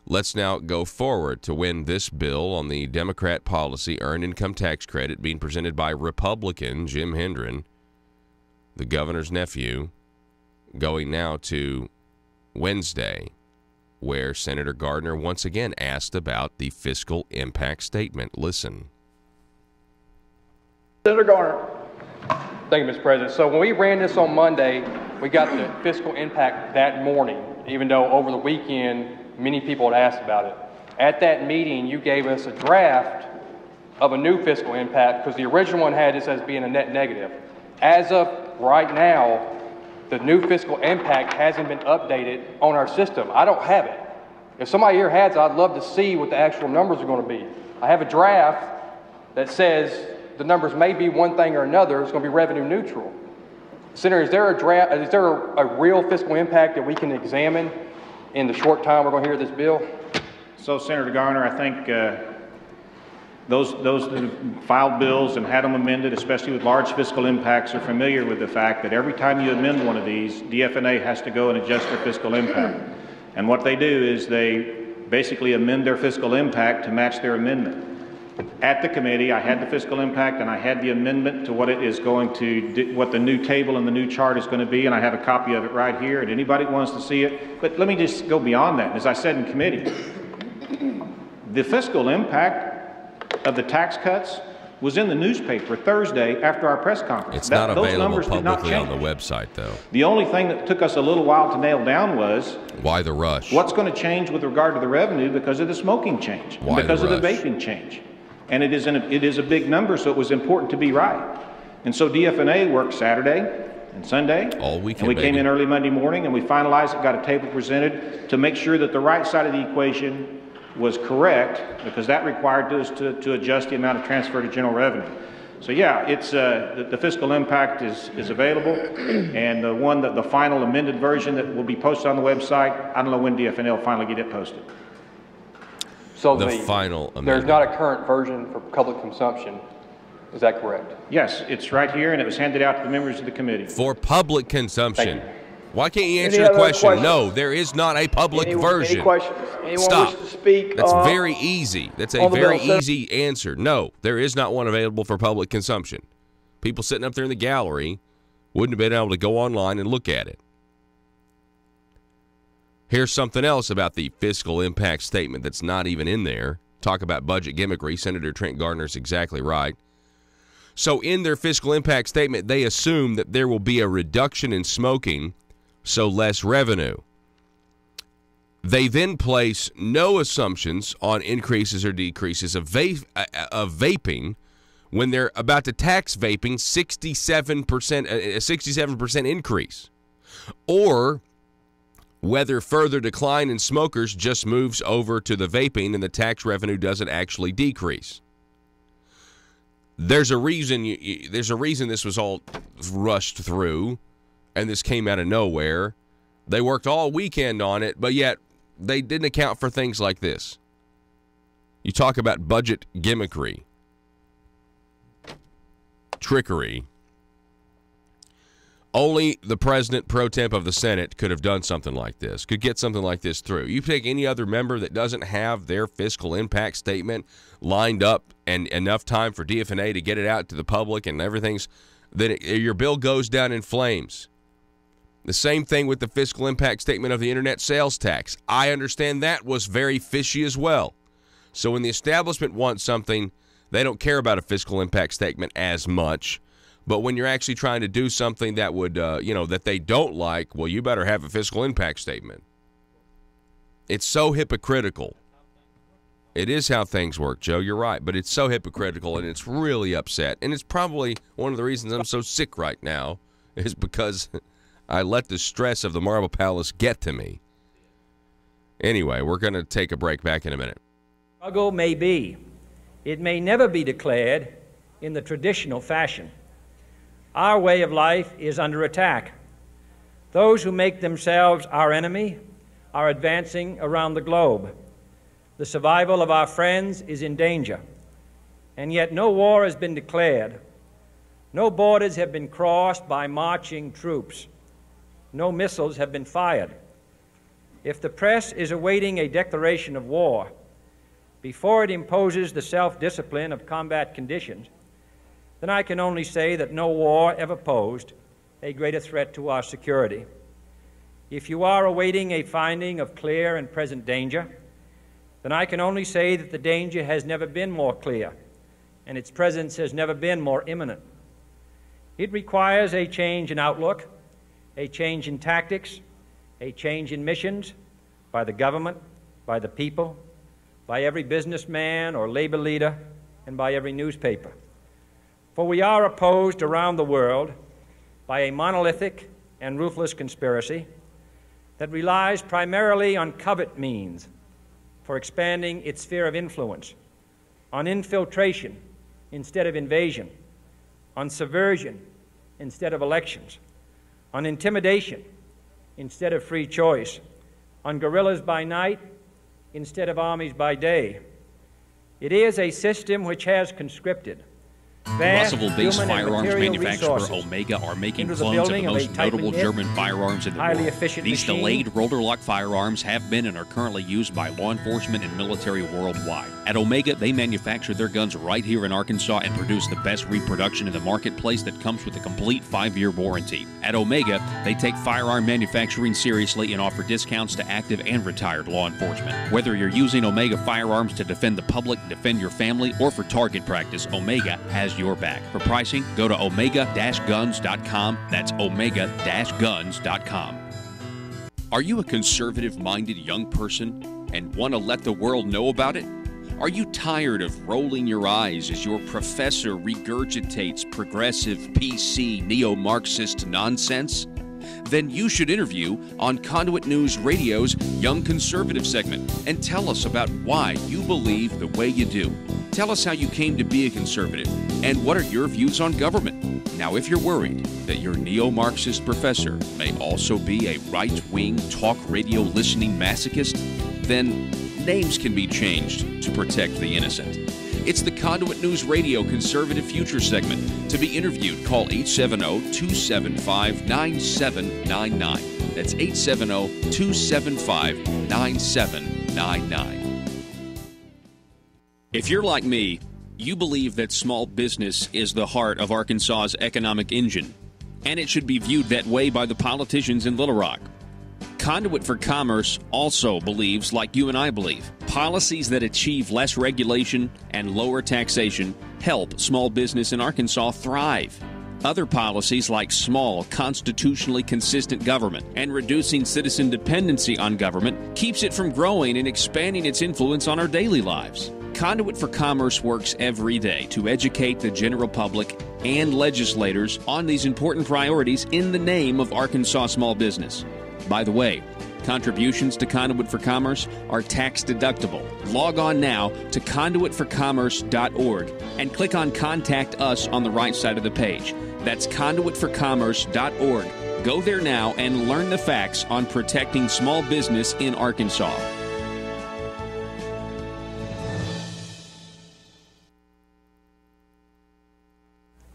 S4: Let's now go forward to when this bill on the Democrat policy earned income tax credit being presented by Republican Jim Hendren, the governor's nephew, going now to Wednesday, where Senator Gardner once again asked about the fiscal impact statement. Listen.
S7: Senator Garner. Thank you, Mr. President. So when we ran this on Monday, we got the fiscal impact that morning, even though over the weekend many people had asked about it. At that meeting, you gave us a draft of a new fiscal impact because the original one had this as being a net negative. As of right now, the new fiscal impact hasn't been updated on our system. I don't have it. If somebody here has it, I'd love to see what the actual numbers are going to be. I have a draft that says the numbers may be one thing or another. It's going to be revenue neutral. Senator, is there a real fiscal impact that we can examine in the short time we're going to hear this bill?
S6: So, Senator Garner, I think those that have filed bills and had them amended, especially with large fiscal impacts, are familiar with the fact that every time you amend one of these, DFNA has to go and adjust their fiscal impact. And what they do is they basically amend their fiscal impact to match their amendment. At the committee, I had the fiscal impact and I had the amendment to what it is going to do, what the new table and the new chart is going to be, and I have a copy of it right here, and anybody who wants to see it. But let me just go beyond that. As I said in committee, the fiscal impact of the tax cuts was in the newspaper Thursday after our press conference.
S4: It's not available publicly on the website, though.
S6: The only thing that took us a little while to nail down was
S4: why the rush?
S6: What's going to change with regard to the revenue because of the smoking change, because of the vaping change. And it is a big number, so it was important to be right. And so DFNA worked Saturday and Sunday.
S4: All weekend,
S6: and we came in early Monday morning and we finalized it, got a table presented to make sure that the right side of the equation was correct, because that required us to adjust the amount of transfer to general revenue. So yeah, it's the fiscal impact is available, and the final amended version that will be posted on the website, I don't know when DFNA will finally get it posted.
S7: So
S4: the final amendment.
S7: There's not a current version for public consumption. Is that correct?
S6: Yes, it's right here, and it was handed out to the members of the committee.
S4: For public consumption. Why can't you answer the question?
S9: Questions?
S4: No, there is not a public version.
S9: Any questions? Anyone
S4: Stop.
S9: wish to speak?
S4: That's very easy. That's a very easy answer. No, there is not one available for public consumption. People sitting up there in the gallery Wouldn't have been able to go online and look at it. Here's something else about the fiscal impact statement that's not even in there. Talk about budget gimmickry. Senator Trent Gardner's exactly right. So in their fiscal impact statement, they assume that there will be a reduction in smoking, so less revenue. They then place no assumptions on increases or decreases of vaping when they're about to tax vaping 67%, a 67% increase, or whether further decline in smokers just moves over to the vaping and the tax revenue doesn't actually decrease. There's a reason. There's a reason this was all rushed through, and this came out of nowhere. They worked all weekend on it, but yet they didn't account for things like this. You talk about budget gimmickry, trickery. Only the president pro temp of the Senate could have done something like this, could get something like this through. You take any other member that doesn't have their fiscal impact statement lined up and enough time for DFNA to get it out to the public and everything's, then your bill goes down in flames. The same thing with the fiscal impact statement of the internet sales tax. I understand that was very fishy as well. So when the establishment wants something, they don't care about a fiscal impact statement as much. But when you're actually trying to do something that would, that they don't like, well, you better have a fiscal impact statement. It's so hypocritical. It is how things work, Joe. You're right. But it's so hypocritical, and it's really upset. And it's probably one of the reasons I'm so sick right now is because I let the stress of the Marble Palace get to me. Anyway, we're going to take a break. Back in a minute.
S5: Struggle may be. It may never be declared in the traditional fashion. Our way of life is under attack. Those who make themselves our enemy are advancing around the globe. The survival of our friends is in danger. And yet no war has been declared. No borders have been crossed by marching troops. No missiles have been fired. If the press is awaiting a declaration of war before it imposes the self-discipline of combat conditions, then I can only say that no war ever posed a greater threat to our security. If you are awaiting a finding of clear and present danger, then I can only say that the danger has never been more clear, and its presence has never been more imminent. It requires a change in outlook, a change in tactics, a change in missions by the government, by the people, by every businessman or labor leader, and by every newspaper. For we are opposed around the world by a monolithic and ruthless conspiracy that relies primarily on covert means for expanding its sphere of influence, on infiltration instead of invasion, on subversion instead of elections, on intimidation instead of free choice, on guerrillas by night instead of armies by day. It is a system which has conscripted
S8: Russellville-based firearms manufacturer Omega are making clones of the most notable German firearms in the world. These delayed rotor-lock firearms have been and are currently used by law enforcement and military worldwide. At Omega, they manufacture their guns right here in Arkansas and produce the best reproduction in the marketplace that comes with a complete 5-year warranty. At Omega, they take firearm manufacturing seriously and offer discounts to active and retired law enforcement. Whether you're using Omega firearms to defend the public, defend your family, or for target practice, Omega has your back. For pricing, go to omega-guns.com. That's omega-guns.com. Are you a conservative-minded young person and want to let the world know about it? Are you tired of rolling your eyes as your professor regurgitates progressive, PC, neo-Marxist nonsense? Then you should interview on Conduit News Radio's Young Conservative segment and tell us about why you believe the way you do. Tell us how you came to be a conservative and what are your views on government. Now, if you're worried that your neo-Marxist professor may also be a right-wing talk radio listening masochist, then names can be changed to protect the innocent. It's the Conduit News Radio Conservative Future segment. To be interviewed, call 870-275-9799. That's 870-275-9799. If you're like me, you believe that small business is the heart of Arkansas's economic engine. and it should be viewed that way by the politicians in Little Rock. Conduit for Commerce also believes, like you and I believe, policies that achieve less regulation and lower taxation help small business in Arkansas thrive. Other policies like small, constitutionally consistent government and reducing citizen dependency on government keeps it from growing and expanding its influence on our daily lives. Conduit for Commerce works every day to educate the general public and legislators on these important priorities in the name of Arkansas small business. By the way, contributions to Conduit for Commerce are tax deductible. Log on now to conduitforcommerce.org and click on Contact Us on the right side of the page. That's conduitforcommerce.org. Go there now and learn the facts on protecting small business in Arkansas.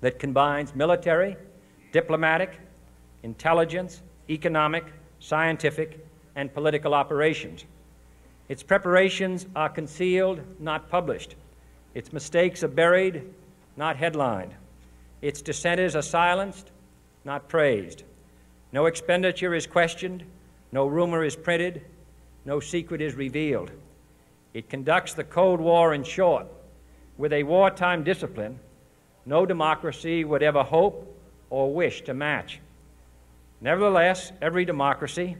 S5: That combines military, diplomatic, intelligence, economic, scientific, and political operations. Its preparations are concealed, not published. Its mistakes are buried, not headlined. Its dissenters are silenced, not praised. No expenditure is questioned, no rumor is printed, no secret is revealed. It conducts the Cold War, in short, with a wartime discipline no democracy would ever hope or wish to match. Nevertheless, every democracy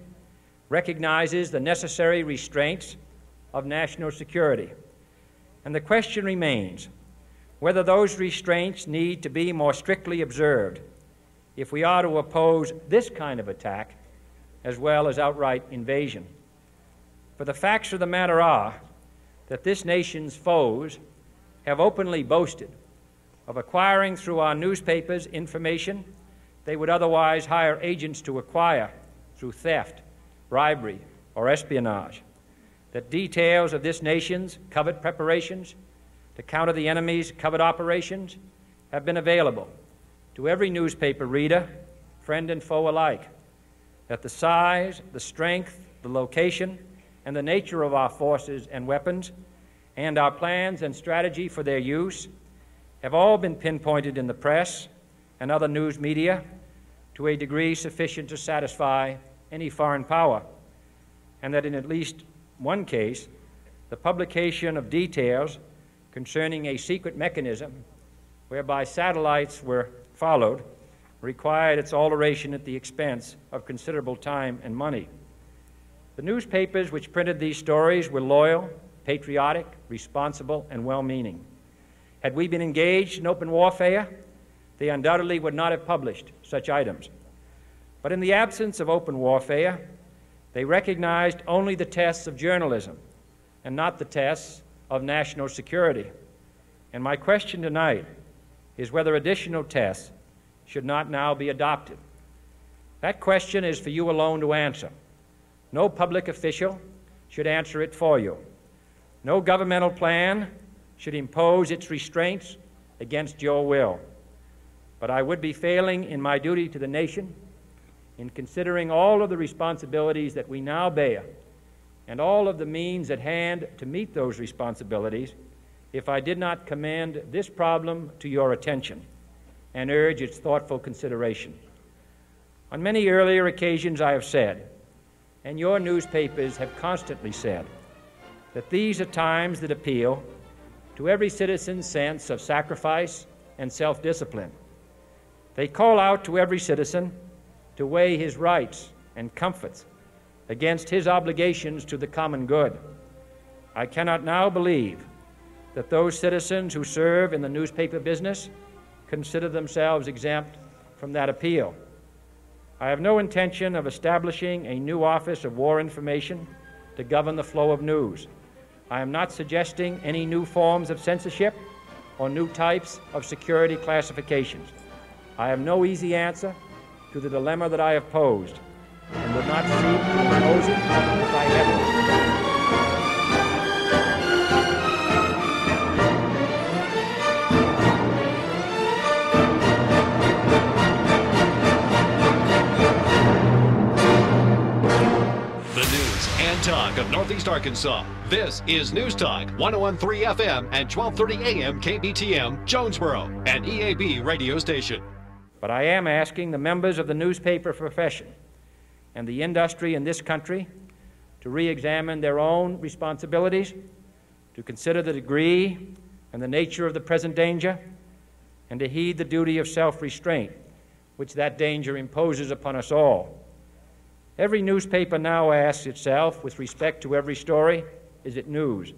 S5: recognizes the necessary restraints of national security. And the question remains whether those restraints need to be more strictly observed if we are to oppose this kind of attack as well as outright invasion. For the facts of the matter are that this nation's foes have openly boasted of acquiring through our newspapers information they would otherwise hire agents to acquire through theft, bribery, or espionage. That details of this nation's covert preparations to counter the enemy's covert operations have been available to every newspaper reader, friend and foe alike. That the size, the strength, the location, and the nature of our forces and weapons, and our plans and strategy for their use have all been pinpointed in the press and other news media to a degree sufficient to satisfy any foreign power, and that in at least one case, the publication of details concerning a secret mechanism whereby satellites were followed required its alteration at the expense of considerable time and money. The newspapers which printed these stories were loyal, patriotic, responsible, and well-meaning. Had we been engaged in open warfare, they undoubtedly would not have published such items. But in the absence of open warfare, they recognized only the tests of journalism and not the tests of national security. And my question tonight is whether additional tests should not now be adopted. That question is for you alone to answer. No public official should answer it for you. No governmental plan should impose its restraints against your will. But I would be failing in my duty to the nation in considering all of the responsibilities that we now bear and all of the means at hand to meet those responsibilities if I did not commend this problem to your attention and urge its thoughtful consideration. On many earlier occasions I have said, and your newspapers have constantly said, that these are times that appeal to every citizen's sense of sacrifice and self-discipline. They call out to every citizen to weigh his rights and comforts against his obligations to the common good. I cannot now believe that those citizens who serve in the newspaper business consider themselves exempt from that appeal. I have no intention of establishing a new Office of War Information to govern the flow of news. I am not suggesting any new forms of censorship or new types of security classifications. I have no easy answer to the dilemma that I have posed and would not seek to impose it if I had
S9: The news and talk of Northeast Arkansas. This is News Talk 101.3 FM and 1230 AM KBTM, Jonesboro, an EAB radio station.
S5: But I am asking the members of the newspaper profession and the industry in this country to re-examine their own responsibilities, to consider the degree and the nature of the present danger, and to heed the duty of self-restraint, which that danger imposes upon us all. Every newspaper now asks itself, with respect to every story, is it news?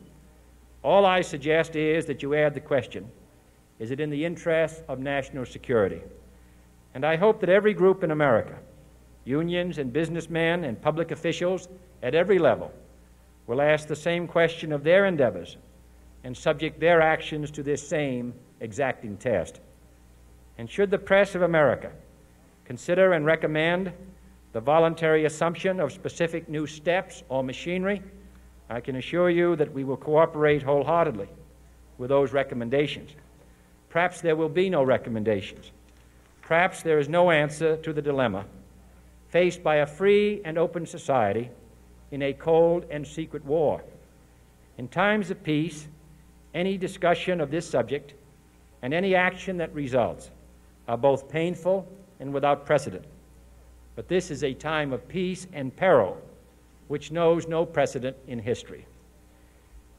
S5: All I suggest is that you add the question, is it in the interest of national security? And I hope that every group in America, unions and businessmen and public officials at every level, will ask the same question of their endeavors and subject their actions to this same exacting test. And should the press of America consider and recommend the voluntary assumption of specific new steps or machinery, I can assure you that we will cooperate wholeheartedly with those recommendations. Perhaps there will be no recommendations. Perhaps there is no answer to the dilemma faced by a free and open society in a cold and secret war. In times of peace, any discussion of this subject and any action that results are both painful and without precedent. But this is a time of peace and peril which knows no precedent in history.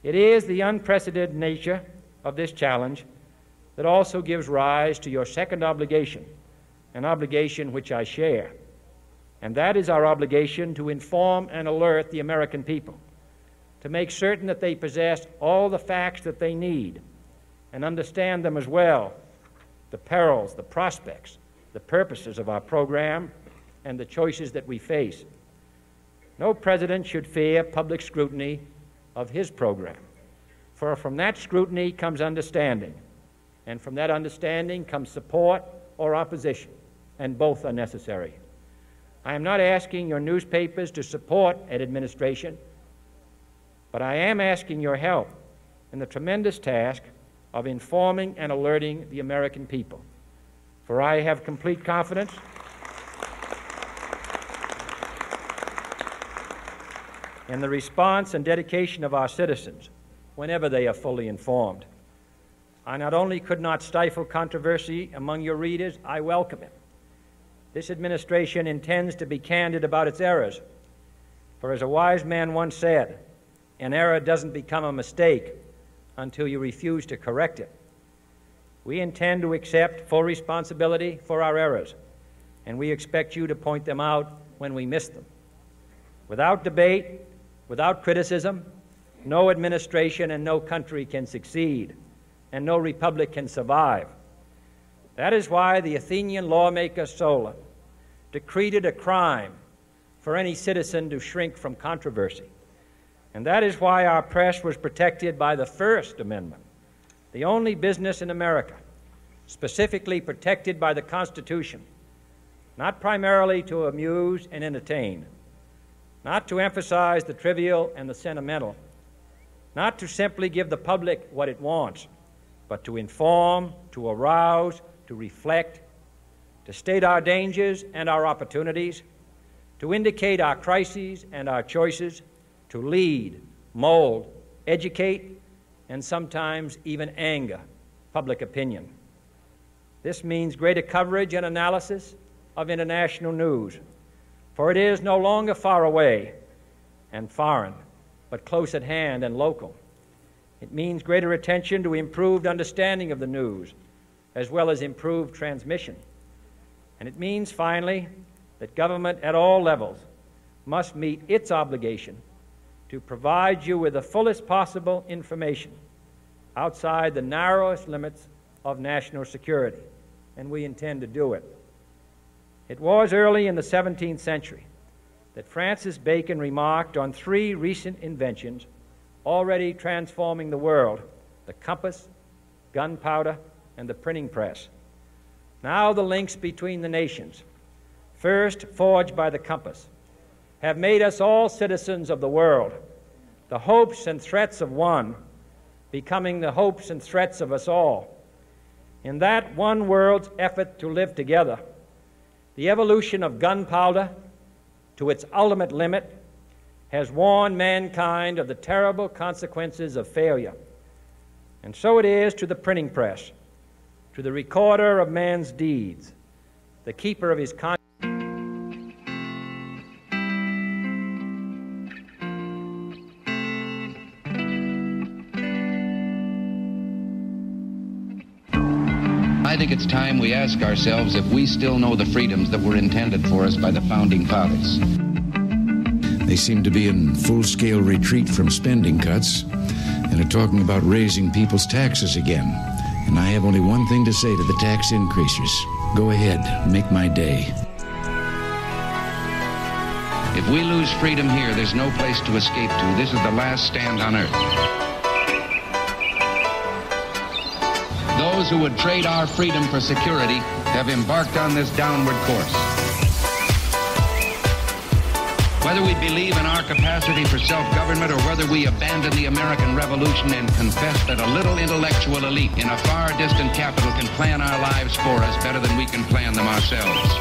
S5: It is the unprecedented nature of this challenge that also gives rise to your second obligation, an obligation which I share, and that is our obligation to inform and alert the American people, to make certain that they possess all the facts that they need and understand them as well, the perils, the prospects, the purposes of our program, and the choices that we face. No president should fear public scrutiny of his program, for from that scrutiny comes understanding, and from that understanding comes support or opposition, and both are necessary. I am not asking your newspapers to support an administration, but I am asking your help in the tremendous task of informing and alerting the American people. For I have complete confidence in the response and dedication of our citizens whenever they are fully informed. I not only could not stifle controversy among your readers, I welcome it. This administration intends to be candid about its errors, for as a wise man once said, an error doesn't become a mistake until you refuse to correct it. We intend to accept full responsibility for our errors, and we expect you to point them out when we miss them. Without debate, without criticism, no administration and no country can succeed, and no republic can survive. That is why the Athenian lawmaker Solon decreed it a crime for any citizen to shrink from controversy. And that is why our press was protected by the First Amendment, the only business in America specifically protected by the Constitution, not primarily to amuse and entertain, not to emphasize the trivial and the sentimental, not to simply give the public what it wants, but to inform, to arouse, to reflect, to state our dangers and our opportunities, to indicate our crises and our choices, to lead, mold, educate, and sometimes even anger public opinion. This means greater coverage and analysis of international news, for it is no longer far away and foreign, but close at hand and local. It means greater attention to improved understanding of the news, as well as improved transmission. And it means, finally, that government at all levels must meet its obligation to provide you with the fullest possible information outside the narrowest limits of national security, and we intend to do it. It was early in the 17th century that Francis Bacon remarked on three recent inventions already transforming the world: the compass, gunpowder, and the printing press. Now the links between the nations, first forged by the compass, have made us all citizens of the world, the hopes and threats of one becoming the hopes and threats of us all. In that one world's effort to live together, the evolution of gunpowder to its ultimate limit has warned mankind of the terrible consequences of failure. And so it is to the printing press, to the recorder of man's deeds, the keeper of his conscience.
S1: I think it's time we ask ourselves if we still know the freedoms that were intended for us by the Founding Fathers.
S2: They seem to be in full-scale retreat from spending cuts and are talking about raising people's taxes again. And I have only one thing to say to the tax increasers. Go ahead, make my day.
S1: If we lose freedom here, there's no place to escape to. This is the last stand on earth. Those who would trade our freedom for security have embarked on this downward course. Whether we believe in our capacity for self-government or whether we abandon the American Revolution and confess that a little intellectual elite in a far distant capital can plan our lives for us better than we can plan them ourselves.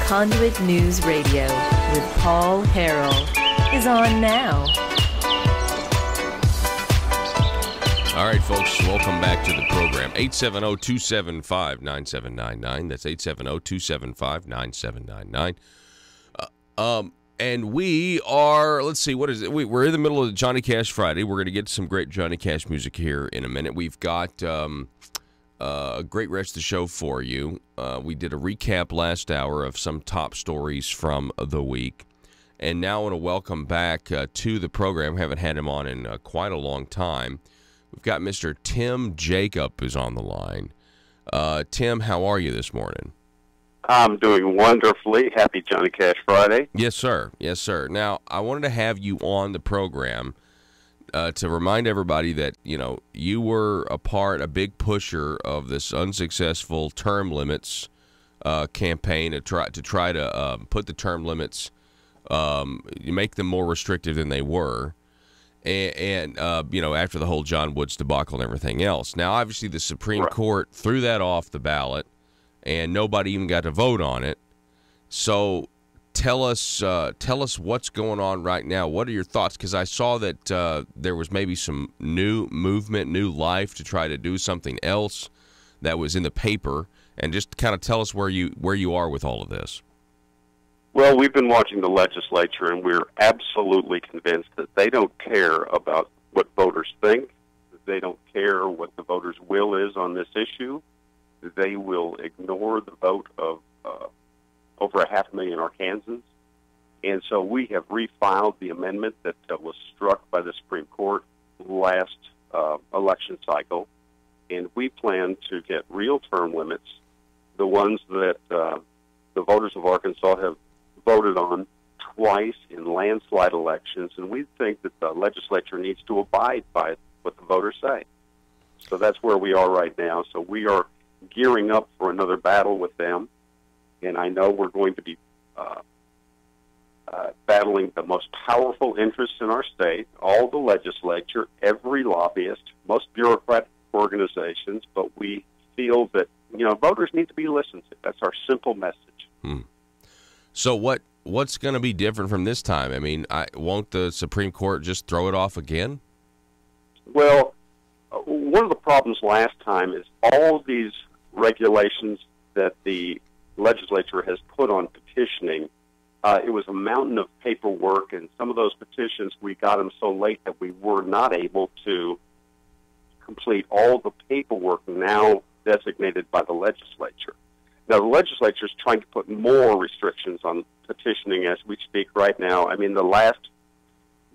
S3: Conduit News Radio with Paul Harrell is on now.
S4: All right, folks, welcome back to the program. 870-275-9799. That's 870-275-9799. And we are, let's see, what is it? We're in the middle of Johnny Cash Friday. We're going to get some great Johnny Cash music here in a minute. We've got a great rest of the show for you. We did a recap last hour of some top stories from the week. And now I want to welcome back to the program. Haven't had him on in quite a long time. We've got Mr. Tim Jacob who's on the line. Tim, how are you this morning?
S10: I'm doing wonderfully. Happy Johnny Cash Friday.
S4: Yes, sir. Yes, sir. Now, I wanted to have you on the program to remind everybody that, you know, you were a big pusher of this unsuccessful term limits campaign to try to put the term limits, make them more restrictive than they were. And you know, after the whole John Woods debacle and everything else. Now, obviously, the Supreme Court threw that off the ballot, and nobody even got to vote on it. So tell us what's going on right now. What are your thoughts? Because I saw that there was maybe some new movement, new life to try to do something else that was in the paper. And just kind of tell us where you are with all of this.
S10: Well, we've been watching the legislature, and we're absolutely convinced that they don't care about what voters think. They don't care what the voters' will is on this issue. They will ignore the vote of over 500,000 Arkansans. And so we have refiled the amendment that was struck by the Supreme Court last election cycle, and we plan to get real term limits, the ones that the voters of Arkansas have voted on twice in landslide elections, and we think that the legislature needs to abide by what the voters say. So that's where we are right now. So we are gearing up for another battle with them, and I know we're going to be battling the most powerful interests in our state, all the legislature, every lobbyist, most bureaucratic organizations, but we feel that, you know, voters need to be listened to. That's our simple message.
S4: So what's going to be different from this time? I mean, won't the Supreme Court just throw it off again?
S10: Well, one of the problems last time is all these regulations that the legislature has put on petitioning. It was a mountain of paperwork, and some of those petitions, we got them so late that we were not able to complete all the paperwork now designated by the legislature. Now, the legislature is trying to put more restrictions on petitioning as we speak right now. I mean, the last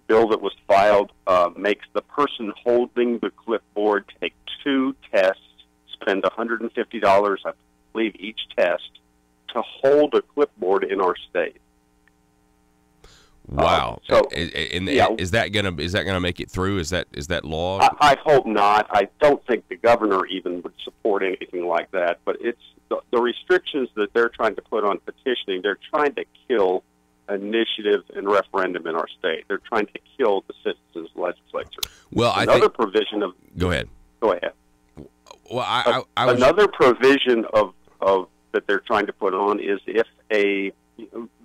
S10: bill that was filed makes the person holding the clipboard take 2 tests, spend $150, I believe, each test to hold a clipboard in our state.
S4: Wow!
S10: So,
S4: is that gonna make it through? Is that law?
S10: I hope not. I don't think the governor even would support anything like that. But it's the restrictions that they're trying to put on petitioning. They're trying to kill initiative and referendum in our state. They're trying to kill the citizens' legislature.
S4: Well,
S10: provision of.
S4: Go ahead.
S10: Go ahead.
S4: Well, I was...
S10: Another provision of that they're trying to put on is if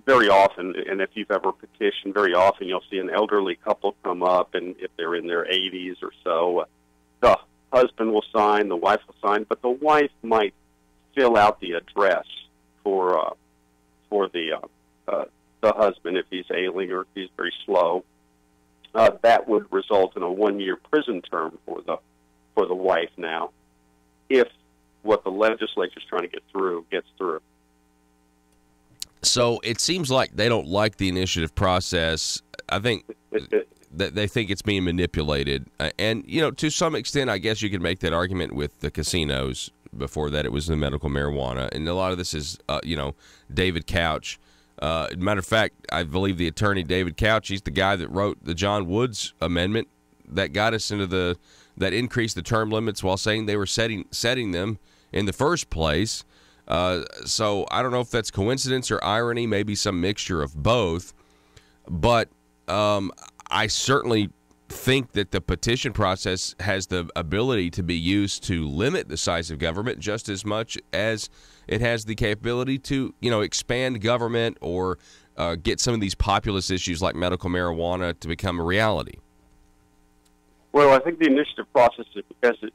S10: very often, and if you've ever petitioned, very often you'll see an elderly couple come up, and if they're in their 80s or so, the husband will sign, the wife will sign, but the wife might fill out the address for the husband if he's ailing or if he's very slow. That would result in a 1-year prison term for the wife now, if what the legislature is trying to get through gets through.
S4: So it seems like they don't like the initiative process. I think that they think it's being manipulated. And, you know, to some extent, I guess you could make that argument with the casinos. Before that, it was the medical marijuana. And a lot of this is, you know, David Couch. Matter of fact, I believe the attorney, David Couch, he's the guy that wrote the John Woods amendment that got us into that increased the term limits while saying they were setting them in the first place. So I don't know if that's coincidence or irony, maybe some mixture of both. But I certainly think that the petition process has the ability to be used to limit the size of government just as much as it has the capability to, you know, expand government or get some of these populist issues like medical marijuana to become a reality.
S10: Well, I think the initiative process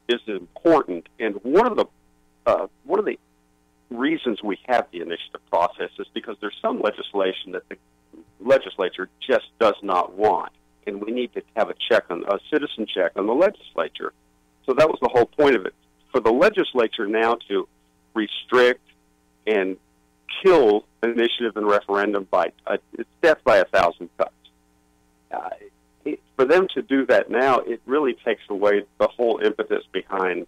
S10: is important, and one of the reasons we have the initiative process is because there's some legislation that the legislature just does not want, and we need to have a citizen check on the legislature. So that was the whole point of it. For the legislature now to restrict and kill initiative and referendum by it's death by 1,000 cuts. For them to do that now, it really takes away the whole impetus behind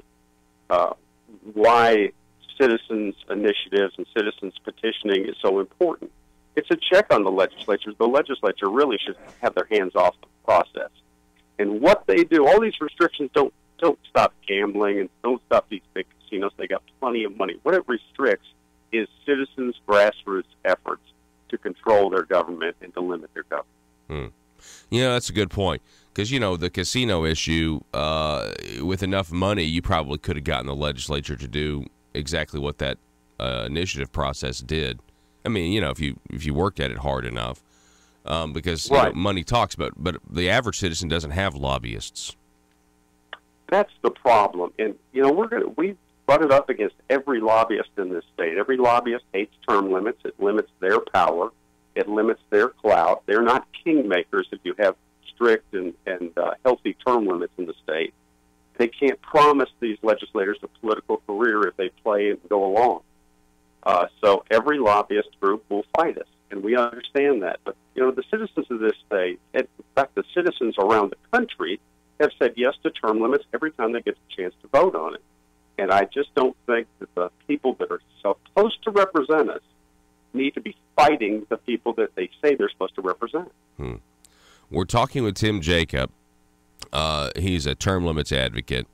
S10: why citizens' initiatives and citizens' petitioning is so important. It's a check on the legislature. The legislature really should have their hands off the process. And what they do, all these restrictions don't stop gambling and don't stop these big casinos. They got plenty of money. What it restricts is citizens' grassroots efforts to control their government and to limit their government.
S4: Yeah, that's a good point. Because, you know, the casino issue, with enough money, you probably could have gotten the legislature to do exactly what that initiative process did. I mean, you know, if you worked at it hard enough, because you know, money talks, but the average citizen doesn't have lobbyists.
S10: That's the problem, and you know we butt it up against every lobbyist in this state. Every lobbyist hates term limits. It limits their power. It limits their clout. They're not kingmakers if you have strict and healthy term limits in the state. They can't promise these legislators a political career if they play and go along. So every lobbyist group will fight us, and we understand that. But, you know, the citizens of this state, in fact, the citizens around the country, have said yes to term limits every time they get the chance to vote on it. And I just don't think that the people that are supposed to represent us need to be fighting the people that they say they're supposed to represent.
S4: We're talking with Tim Jacob. He's a term limits advocate.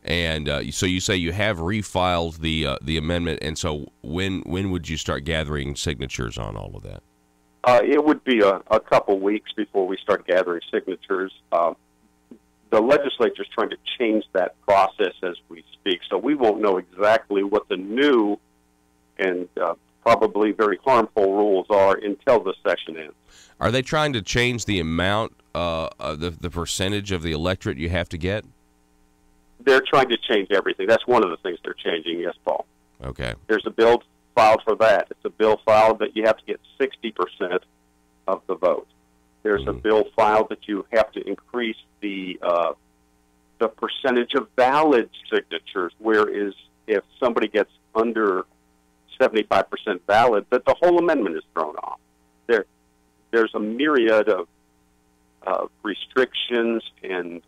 S4: And so you say you have refiled the amendment, and so when would you start gathering signatures on all of that?
S10: It would be a couple weeks before we start gathering signatures. The legislature is trying to change that process as we speak, so we won't know exactly what the new and probably very harmful rules are until the session ends.
S4: Are they trying to change the amount, the percentage of the electorate you have to get?
S10: They're trying to change everything. That's one of the things they're changing, yes, Paul.
S4: Okay.
S10: There's a bill filed for that. It's a bill filed that you have to get 60% of the vote. There's a bill filed that you have to increase the percentage of valid signatures, whereas if somebody gets under 75% valid, that the whole amendment is thrown off. There's a myriad of restrictions and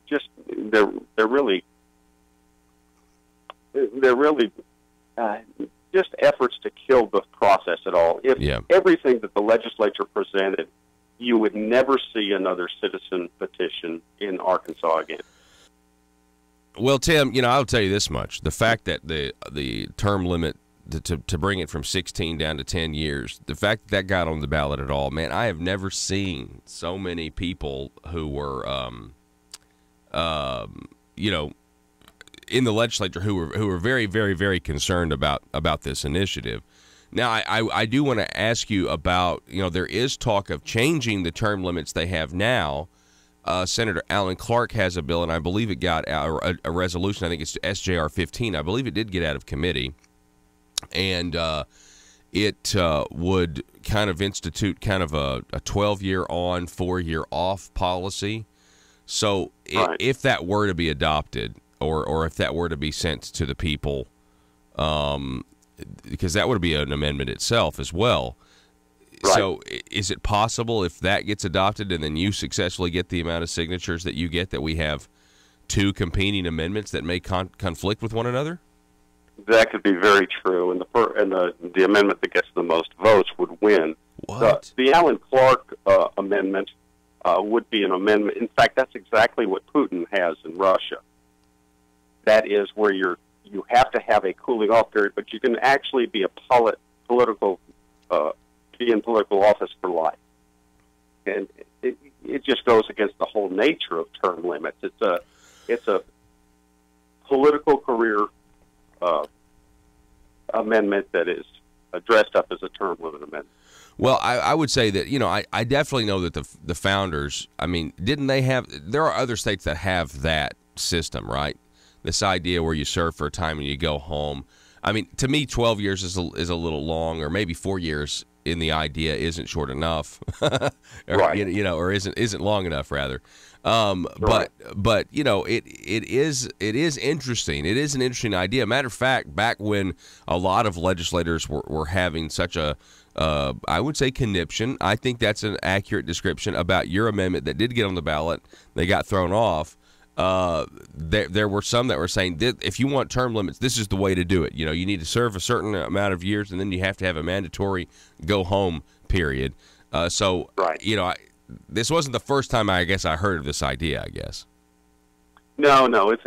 S10: just they're really just efforts to kill the process at all. If everything that the legislature presented, you would never see another citizen petition in Arkansas again.
S4: Well, Tim, you know, I'll tell you this much: the fact that the term limit to bring it from 16 down to 10 years, the fact that got on the ballot at all, man, I have never seen so many people who were, you know, in the legislature who were very, very, very concerned about this initiative. Now, I do want to ask you about, you know, there is talk of changing the term limits they have now Senator Alan Clark has a bill, and I believe it got a resolution. I think it's SJR 15. I believe it did get out of committee, and it would kind of institute kind of a 12-year on, 4-year off policy. So if that were to be adopted, or if that were to be sent to the people, because that would be an amendment itself as well. Right. So is it possible if that gets adopted and then you successfully get the amount of signatures that you get that we have two competing amendments that may conflict with one another?
S10: That could be very true, and the amendment that gets the most votes would win.
S4: What?
S10: The Alan Clark amendment would be an amendment. In fact, that's exactly what Putin has in Russia. That is where you have to have a cooling off period, but you can actually be be in political office for life. And it just goes against the whole nature of term limits. It's a political career amendment that is dressed up as a term limit amendment.
S4: Well, I would say that, I definitely know that the founders, I mean, didn't they have, there are other states that have that system, right? This idea where you serve for a time and you go home. I mean, to me, 12 years is a little long, or maybe 4 years in the idea isn't short enough, or,
S10: right?
S4: Or isn't long enough, rather.
S10: Right.
S4: But it is interesting. It is an interesting idea. Matter of fact, back when a lot of legislators were having such a I would say conniption, I think that's an accurate description about your amendment that did get on the ballot. They got thrown off. There were some that were saying that if you want term limits, this is the way to do it. You need to serve a certain amount of years, and then you have to have a mandatory go home period. So,
S10: right.
S4: This wasn't the first time I guess I heard of this idea. I guess.
S10: No, it's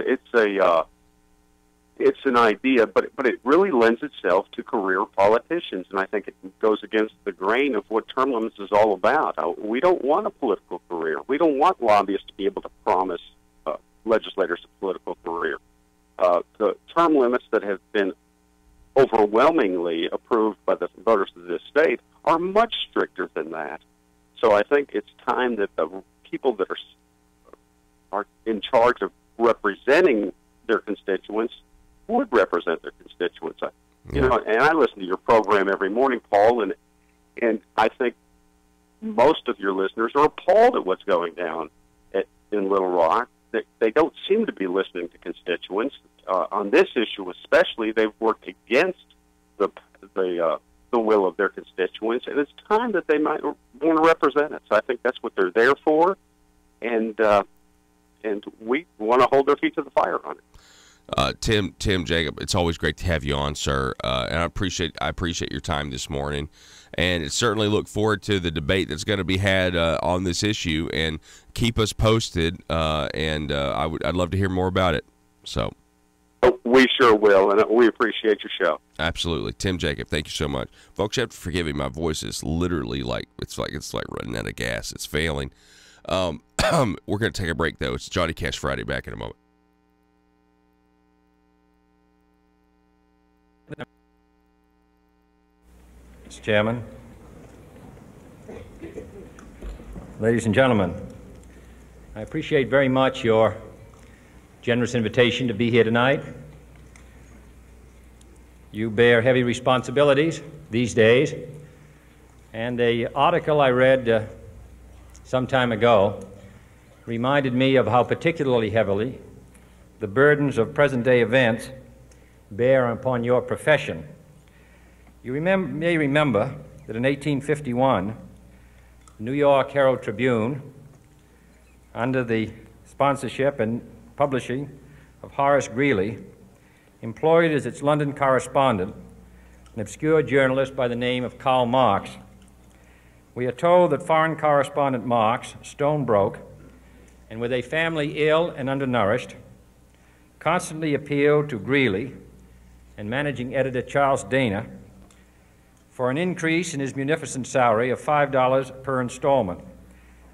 S10: an idea, but it really lends itself to career politicians, and I think it goes against the grain of what term limits is all about. We don't want a political career. We don't want lobbyists to be able to promise legislators a political career. The term limits that have been overwhelmingly approved by the voters of this state are much stricter than that. So I think it's time that the people that are in charge of representing their constituents would represent their constituents. And I listen to your program every morning, Paul, and I think most of your listeners are appalled at what's going down in Little Rock. They don't seem to be listening to constituents. On this issue especially, they've worked against the will of their constituents, and it's time that they might want to represent it. So I think that's what they're there for, and we want to hold their feet to the fire on it.
S4: Tim Jacob, it's always great to have you on, sir, and I appreciate your time this morning, and certainly look forward to the debate that's going to be had on this issue, and keep us posted, and I'd love to hear more about it. So
S10: we sure will, and we appreciate your show.
S4: Absolutely. Tim Jacob, thank you so much. Folks, you have to forgive me. My voice is literally like running out of gas. It's failing. We're going to take a break, though. It's Johnny Cash Friday. Back in a moment.
S5: Mr. Chairman, ladies and gentlemen, I appreciate very much your generous invitation to be here tonight. You bear heavy responsibilities these days, and an article I read some time ago reminded me of how particularly heavily the burdens of present-day events bear upon your profession. You may remember that in 1851, the New York Herald Tribune, under the sponsorship and publishing of Horace Greeley, employed as its London correspondent an obscure journalist by the name of Karl Marx. We are told that foreign correspondent Marx, stone broke, and with a family ill and undernourished, constantly appealed to Greeley and managing editor Charles Dana for an increase in his munificent salary of $5 per installment,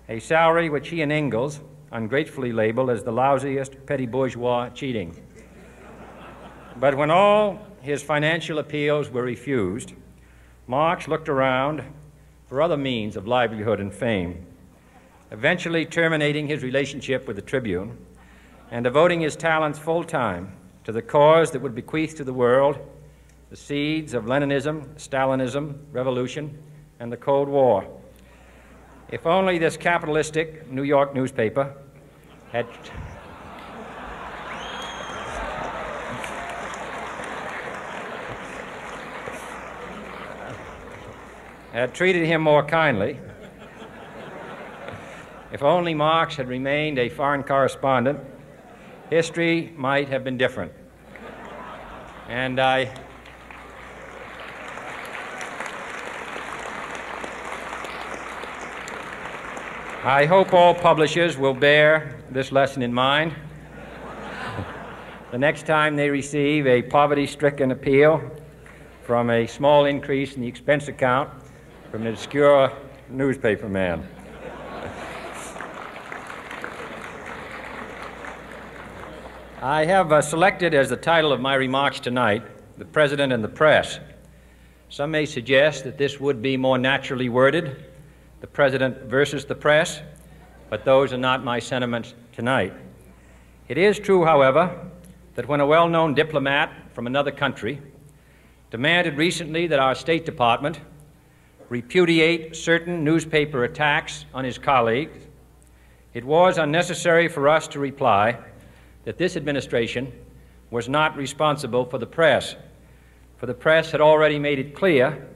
S5: a salary which he and Ingalls ungratefully labeled as the lousiest petty bourgeois cheating. But when all his financial appeals were refused, Marx looked around for other means of livelihood and fame. eventually terminating his relationship with the Tribune and devoting his talents full-time to the cause that would bequeath to the world the seeds of Leninism, Stalinism, revolution, and the Cold War. If only this capitalistic New York newspaper had treated him more kindly, if only Marx had remained a foreign correspondent, history might have been different. And I hope all publishers will bear this lesson in mind the next time they receive a poverty-stricken appeal from a small increase in the expense account from an obscure newspaper man. I have selected as the title of my remarks tonight, "The President and the Press." Some may suggest that this would be more naturally worded, "The President versus the Press," but those are not my sentiments tonight. It is true, however, that when a well-known diplomat from another country demanded recently that our State Department repudiate certain newspaper attacks on his colleagues, it was unnecessary for us to reply that this administration was not responsible for the press, for the press had already made it clear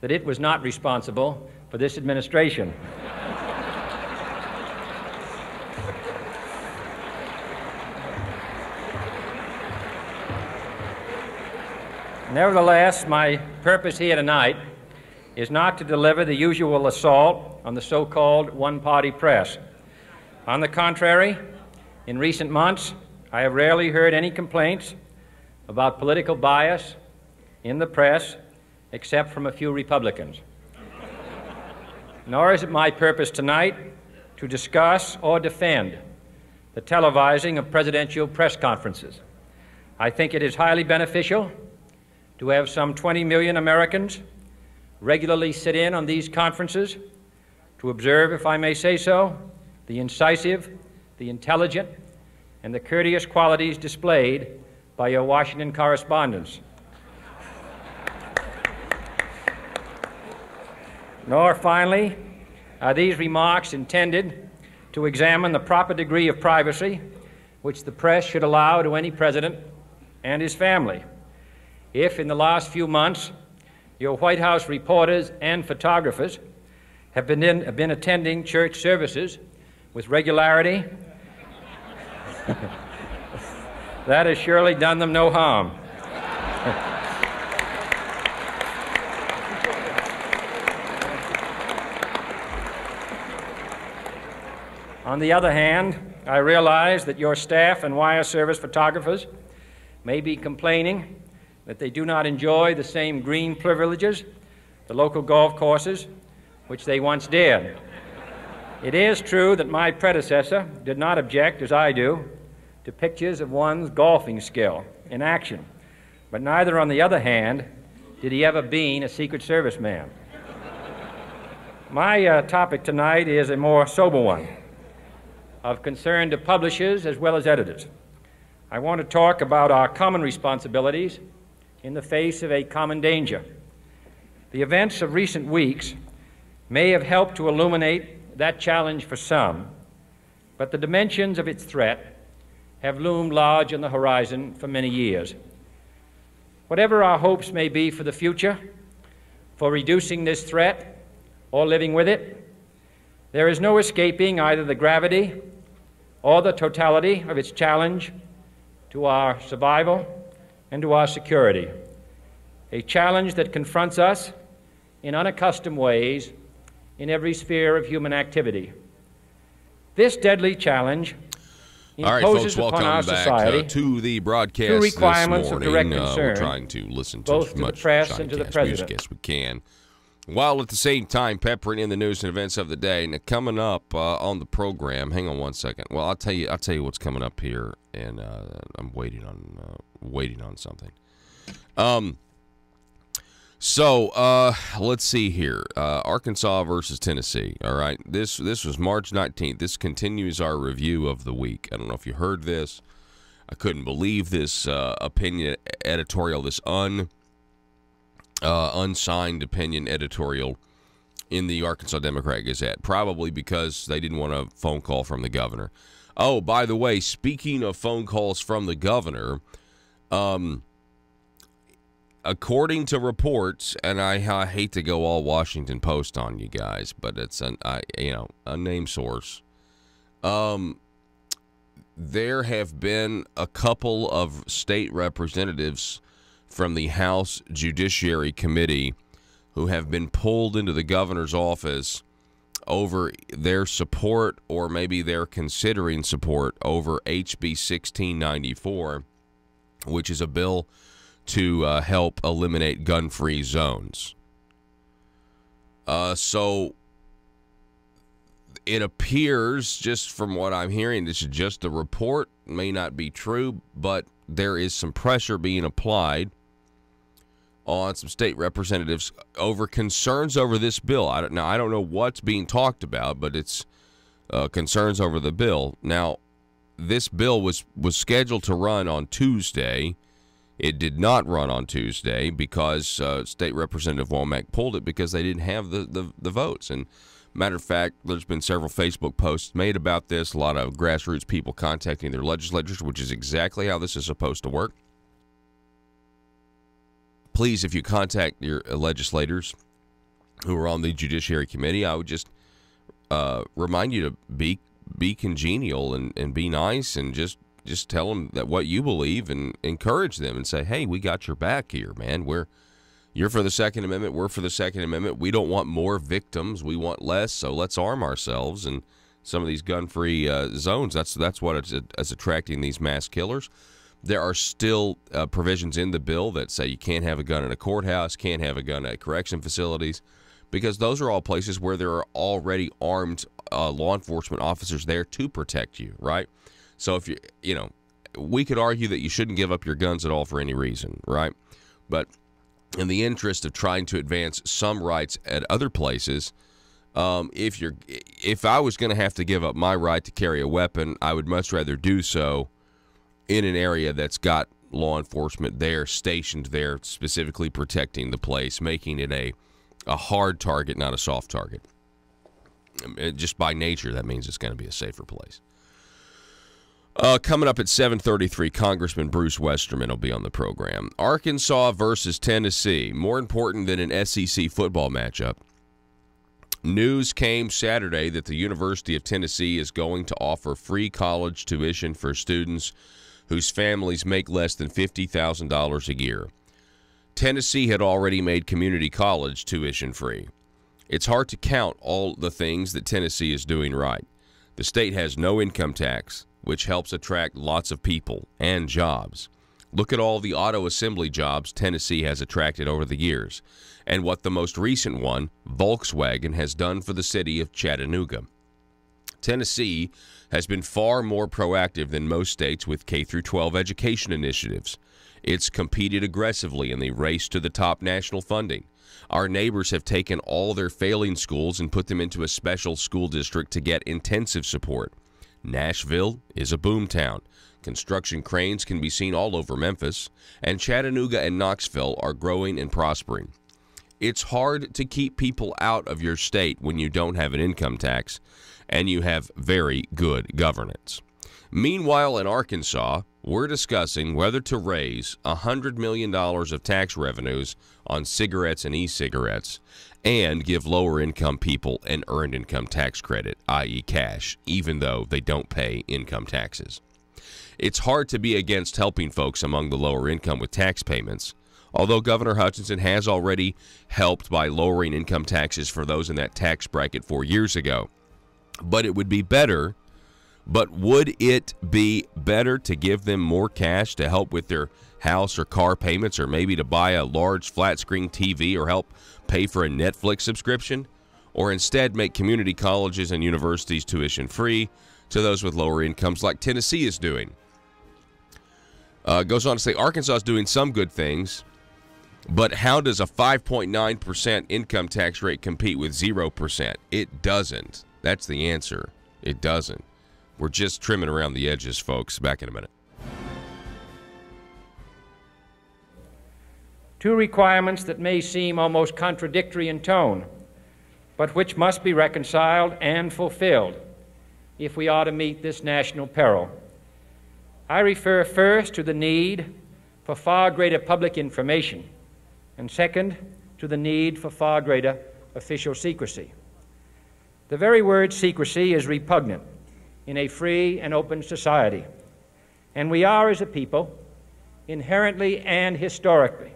S5: that it was not responsible for this administration. Nevertheless, my purpose here tonight is not to deliver the usual assault on the so-called one-party press. On the contrary, in recent months, I have rarely heard any complaints about political bias in the press, except from a few Republicans. Nor is it my purpose tonight to discuss or defend the televising of presidential press conferences. I think it is highly beneficial to have some 20 million Americans regularly sit in on these conferences to observe, if I may say so, the incisive, the intelligent, and the courteous qualities displayed by your Washington correspondents. Nor, finally, are these remarks intended to examine the proper degree of privacy which the press should allow to any president and his family. If, in the last few months, your White House reporters and photographers have been attending church services with regularity, that has surely done them no harm. On the other hand, I realize that your staff and wire service photographers may be complaining that they do not enjoy the same green privileges, the local golf courses, which they once did. It is true that my predecessor did not object, as I do, to pictures of one's golfing skill in action, but neither, on the other hand, did he ever be a Secret Service man. My topic tonight is a more sober one, of concern to publishers as well as editors. I want to talk about our common responsibilities in the face of a common danger. The events of recent weeks may have helped to illuminate that challenge for some, but the dimensions of its threat have loomed large on the horizon for many years. Whatever our hopes may be for the future, for reducing this threat or living with it, there is no escaping either the gravity or the totality of its challenge to our survival and to our security, a challenge that confronts us in unaccustomed ways in every sphere of human activity. This deadly challenge imposes upon our society
S4: to the broadcast
S5: two requirements
S4: this morning.
S5: Of direct concern,
S4: we're trying to listen to
S5: both
S4: as
S5: to
S4: much
S5: the press
S4: Johnny
S5: and to the
S4: Cash
S5: president
S4: music as we can, while at the same time peppering in the news and events of the day. Now, coming up on the program, hang on one second. Well, I'll tell you what's coming up here, and I'm waiting on something. So let's see here. Arkansas versus Tennessee. All right. This was March 19th. This continues our review of the week. I don't know if you heard this. I couldn't believe this opinion editorial, this unsigned opinion editorial in the Arkansas Democrat-Gazette, probably because they didn't want a phone call from the governor. Oh, by the way, speaking of phone calls from the governor, according to reports, and I hate to go all Washington Post on you guys, but it's a name source. There have been a couple of state representatives from the House Judiciary Committee who have been pulled into the governor's office over their support, or maybe they're considering support, over HB 1694, which is a bill to help eliminate gun-free zones. So it appears, just from what I'm hearing, this is just a report, may not be true, but there is some pressure being applied on some state representatives over concerns over this bill. I don't know what's being talked about, but it's concerns over the bill. Now, this bill was scheduled to run on Tuesday. It did not run on Tuesday because State Representative Womack pulled it because they didn't have the votes. And matter of fact, there's been several Facebook posts made about this, a lot of grassroots people contacting their legislators, which is exactly how this is supposed to work. Please, if you contact your legislators who are on the Judiciary Committee, I would just remind you to be congenial and be nice, and just tell them that what you believe, and encourage them and say, hey, we got your back here, man. You're for the Second Amendment. We're for the Second Amendment. We don't want more victims. We want less, so let's arm ourselves. And some of these gun-free zones, that's what is attracting these mass killers. There are still provisions in the bill that say you can't have a gun in a courthouse, can't have a gun at correction facilities, because those are all places where there are already armed law enforcement officers there to protect you, right? So if we could argue that you shouldn't give up your guns at all for any reason, right? But in the interest of trying to advance some rights at other places, if I was going to have to give up my right to carry a weapon, I would much rather do so in an area that's got law enforcement there, stationed there, specifically protecting the place, making it a hard target, not a soft target. Just by nature, that means it's going to be a safer place. Coming up at 7:33, Congressman Bruce Westerman will be on the program. Arkansas versus Tennessee, more important than an SEC football matchup. News came Saturday that the University of Tennessee is going to offer free college tuition for students whose families make less than $50,000 a year. Tennessee had already made community college tuition free. It's hard to count all the things that Tennessee is doing right. The state has no income tax, which helps attract lots of people and jobs. Look at all the auto assembly jobs Tennessee has attracted over the years, and what the most recent one, Volkswagen, has done for the city of Chattanooga. Tennessee has been far more proactive than most states with K-12 education initiatives. It's competed aggressively in the race to the top national funding. Our neighbors have taken all their failing schools and put them into a special school district to get intensive support. Nashville is a boom town. Construction cranes can be seen all over Memphis, and Chattanooga and Knoxville are growing and prospering. It's hard to keep people out of your state when you don't have an income tax and you have very good governance. Meanwhile, in Arkansas, we're discussing whether to raise $100 million of tax revenues on cigarettes and e-cigarettes and give lower-income people an earned income tax credit, i.e. cash, even though they don't pay income taxes. It's hard to be against helping folks among the lower income with tax payments, although Governor Hutchinson has already helped by lowering income taxes for those in that tax bracket 4 years ago. But it would be better, would it be better to give them more cash to help with their house or car payments, or maybe to buy a large flat-screen TV or help pay for a Netflix subscription, or instead make community colleges and universities tuition free to those with lower incomes like Tennessee is doing? Goes on to say Arkansas is doing some good things, But how does a 5.9% income tax rate compete with 0%? It doesn't. That's the answer. It doesn't. We're just trimming around the edges, folks. Back in a minute.
S5: Two requirements that may seem almost contradictory in tone, but which must be reconciled and fulfilled if we are to meet this national peril. I refer first to the need for far greater public information, and second, to the need for far greater official secrecy. The very word secrecy is repugnant in a free and open society, and we are, as a people, inherently and historically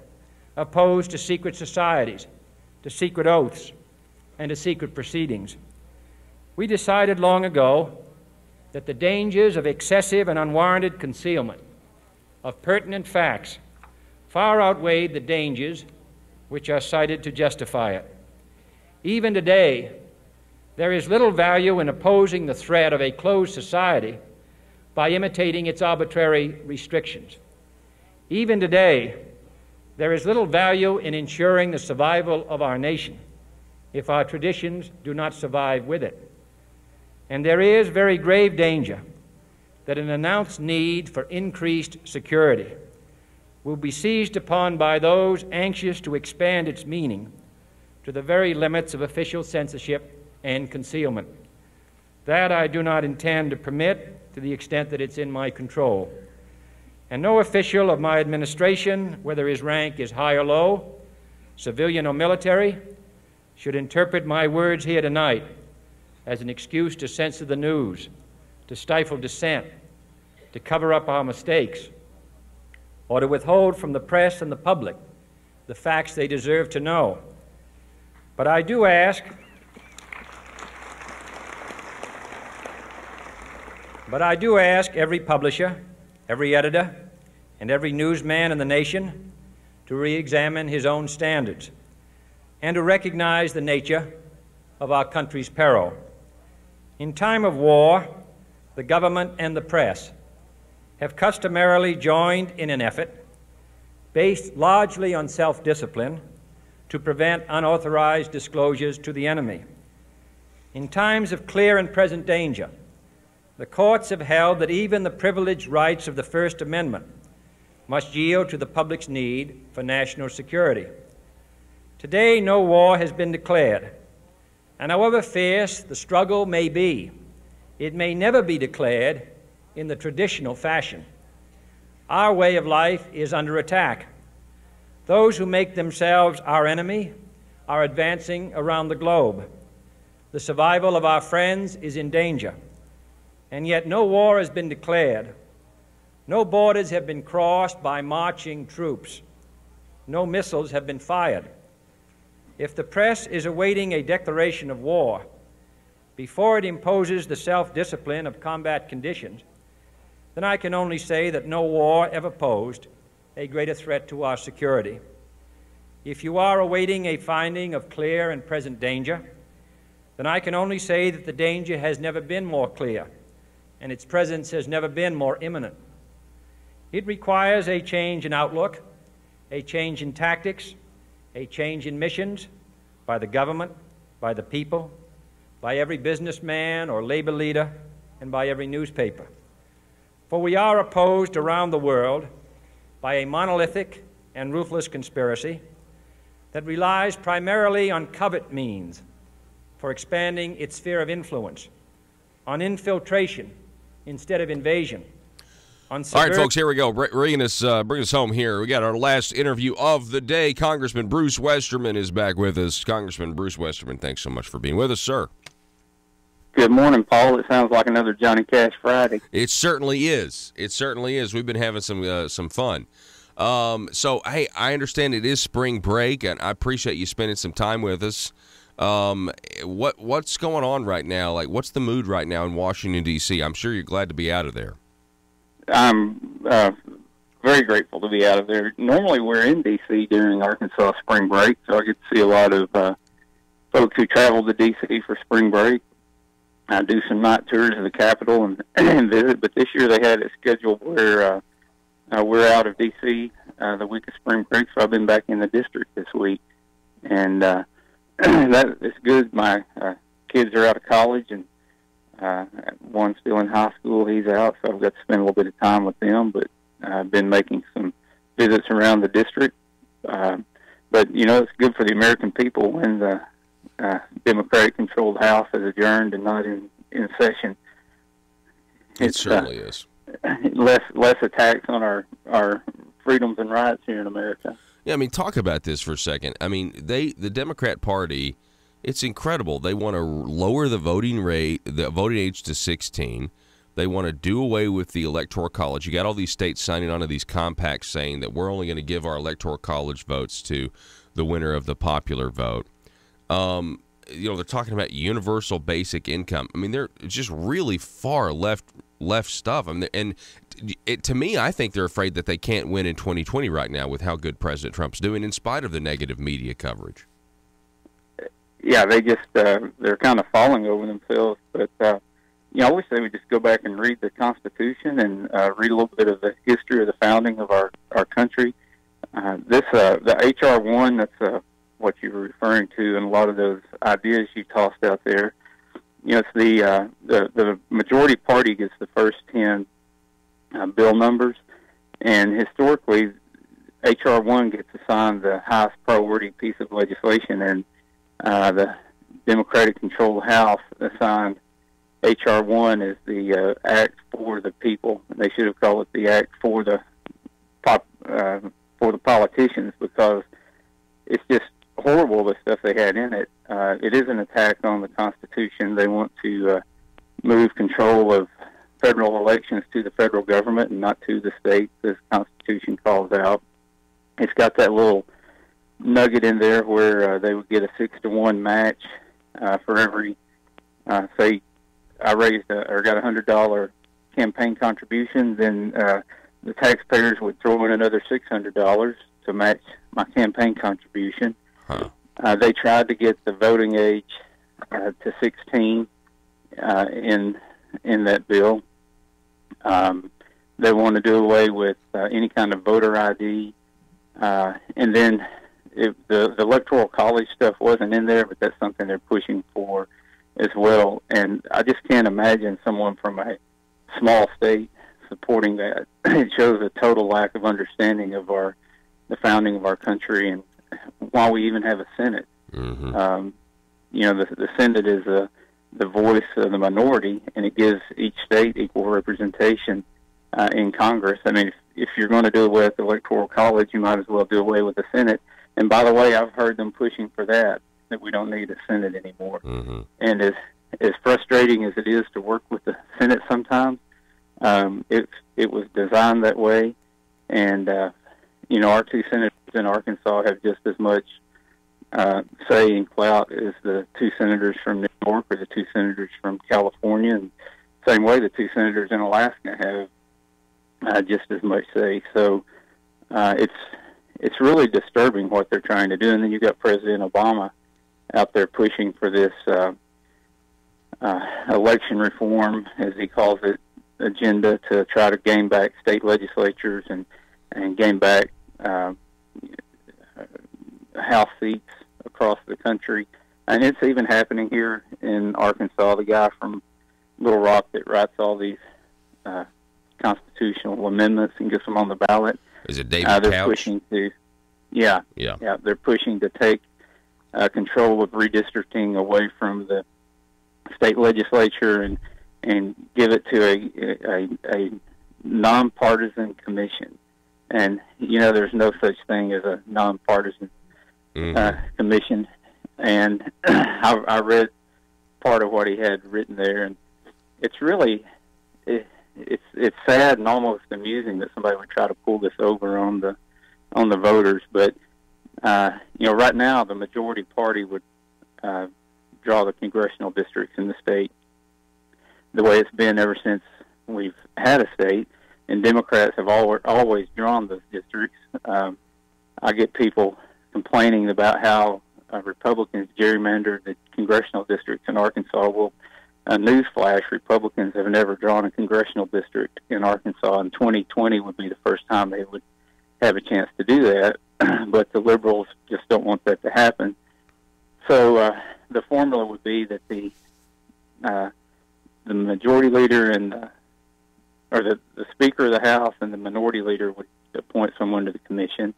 S5: opposed to secret societies, to secret oaths, and to secret proceedings. We decided long ago that the dangers of excessive and unwarranted concealment of pertinent facts far outweighed the dangers which are cited to justify it. Even today, there is little value in opposing the threat of a closed society by imitating its arbitrary restrictions. Even today, there is little value in ensuring the survival of our nation if our traditions do not survive with it. And there is very grave danger that an announced need for increased security will be seized upon by those anxious to expand its meaning to the very limits of official censorship and concealment. That I do not intend to permit to the extent that it's in my control. And no official of my administration, whether his rank is high or low, civilian or military, should interpret my words here tonight as an excuse to censor the news, to stifle dissent, to cover up our mistakes, or to withhold from the press and the public the facts they deserve to know. But I do ask every publisher, every editor, and every newsman in the nation to re-examine his own standards and to recognize the nature of our country's peril. In time of war, the government and the press have customarily joined in an effort based largely on self-discipline to prevent unauthorized disclosures to the enemy. In times of clear and present danger, the courts have held that even the privileged rights of the First Amendment must yield to the public's need for national security. Today, no war has been declared, and however fierce the struggle may be, it may never be declared in the traditional fashion. Our way of life is under attack. Those who make themselves our enemy are advancing around the globe. The survival of our friends is in danger, and yet no war has been declared. No borders have been crossed by marching troops. No missiles have been fired. If the press is awaiting a declaration of war before it imposes the self-discipline of combat conditions, then I can only say that no war ever posed a greater threat to our security. If you are awaiting a finding of clear and present danger, then I can only say that the danger has never been more clear, and its presence has never been more imminent. It requires a change in outlook, a change in tactics, a change in missions by the government, by the people, by every businessman or labor leader, and by every newspaper. For we are opposed around the world by a monolithic and ruthless conspiracy that relies primarily on covert means for expanding its sphere of influence, on infiltration instead of invasion. All
S4: right, folks, here we go. Bring us home here. We got our last interview of the day. Congressman Bruce Westerman is back with us. Congressman Bruce Westerman, thanks so much for being with us, sir.
S11: Good morning, Paul. It sounds like another Johnny Cash Friday.
S4: It certainly is. It certainly is. We've been having some fun. So, hey, I understand it is spring break, and I appreciate you spending some time with us. What's going on right now? Like, what's the mood right now in Washington, D.C.? I'm sure you're glad to be out of there.
S11: I'm very grateful to be out of there. Normally we're in D.C. during Arkansas spring break, so I get to see a lot of folks who travel to D.C. for spring break. I do some night tours of the Capitol and visit, but this year they had it scheduled where we're out of D.C. The week of spring break, so I've been back in the district this week, and that is good. My kids are out of college, and one's still in high school. He's out, so I've got to spend a little bit of time with them. But I've been making some visits around the district. But you know, it's good for the American people when the Democratic-controlled House is adjourned and not in session.
S4: It certainly is.
S11: Less attacks on our freedoms and rights here in America.
S4: Yeah, I mean, talk about this for a second. I mean, the Democrat Party, it's incredible. They want to lower the voting age to 16. They want to do away with the Electoral College. You got all these states signing on to these compacts saying that we're only going to give our Electoral College votes to the winner of the popular vote. You know, they're talking about universal basic income. I mean, they're just really far left stuff. I mean, and to me, I think they're afraid that they can't win in 2020 right now with how good President Trump's doing, in spite of the negative media coverage.
S11: Yeah, they just they're kind of falling over themselves. But you know, I wish they would just go back and read the Constitution and read a little bit of the history of the founding of our country. The H.R. 1, that's what you were referring to, and a lot of those ideas you tossed out there. You know, it's the majority party gets the first 10 bill numbers, and historically, H.R. 1 gets assigned the highest priority piece of legislation, and the Democratic-controlled House assigned H.R. 1 as the act for the people. They should have called it the act for the politicians, because it's just horrible, the stuff they had in it. It is an attack on the Constitution. They want to move control of federal elections to the federal government and not to the states, as the Constitution calls out. It's got that little nugget in there where they would get a 6-to-1 match for every, say, I raised or got $100 campaign contribution, then the taxpayers would throw in another $600 to match my campaign contribution.
S4: Huh.
S11: They tried to get the voting age to 16 in that bill. They want to do away with any kind of voter ID, and then the Electoral College stuff wasn't in there, but that's something they're pushing for as well. And I just can't imagine someone from a small state supporting that. It shows a total lack of understanding of the founding of our country and why we even have a Senate.
S4: Mm-hmm.
S11: You know, the Senate is the voice of the minority, and it gives each state equal representation in Congress. I mean, if you're going to do away with the Electoral College, you might as well do away with the Senate. And by the way, I've heard them pushing for that we don't need a Senate anymore.
S4: Mm-hmm.
S11: And as frustrating as it is to work with the Senate sometimes, it was designed that way. And, you know, our two senators in Arkansas have just as much say and clout as the two senators from New York or the two senators from California. And same way, the two senators in Alaska have just as much say. So it's really disturbing what they're trying to do. And then you've got President Obama out there pushing for this election reform, as he calls it, agenda to try to gain back state legislatures and gain back House seats across the country. And it's even happening here in Arkansas. The guy from Little Rock that writes all these constitutional amendments and gets them on the ballot.
S4: Is it David
S11: they're
S4: Couch?
S11: Pushing to, yeah, they're pushing to take control of redistricting away from the state legislature and give it to a nonpartisan commission. And, you know, there's no such thing as a nonpartisan commission. And I read part of what he had written there, and it's really, it's sad and almost amusing that somebody would try to pull this over on the voters. But, you know, right now the majority party would draw the congressional districts in the state the way it's been ever since we've had a state, and Democrats have always drawn those districts. I get people complaining about how Republicans gerrymandered the congressional districts in Arkansas. Well, newsflash, Republicans have never drawn a congressional district in Arkansas, and 2020 would be the first time they would have a chance to do that. But the liberals just don't want that to happen. So the formula would be that the majority leader and the Speaker of the House and the minority leader would appoint someone to the commission.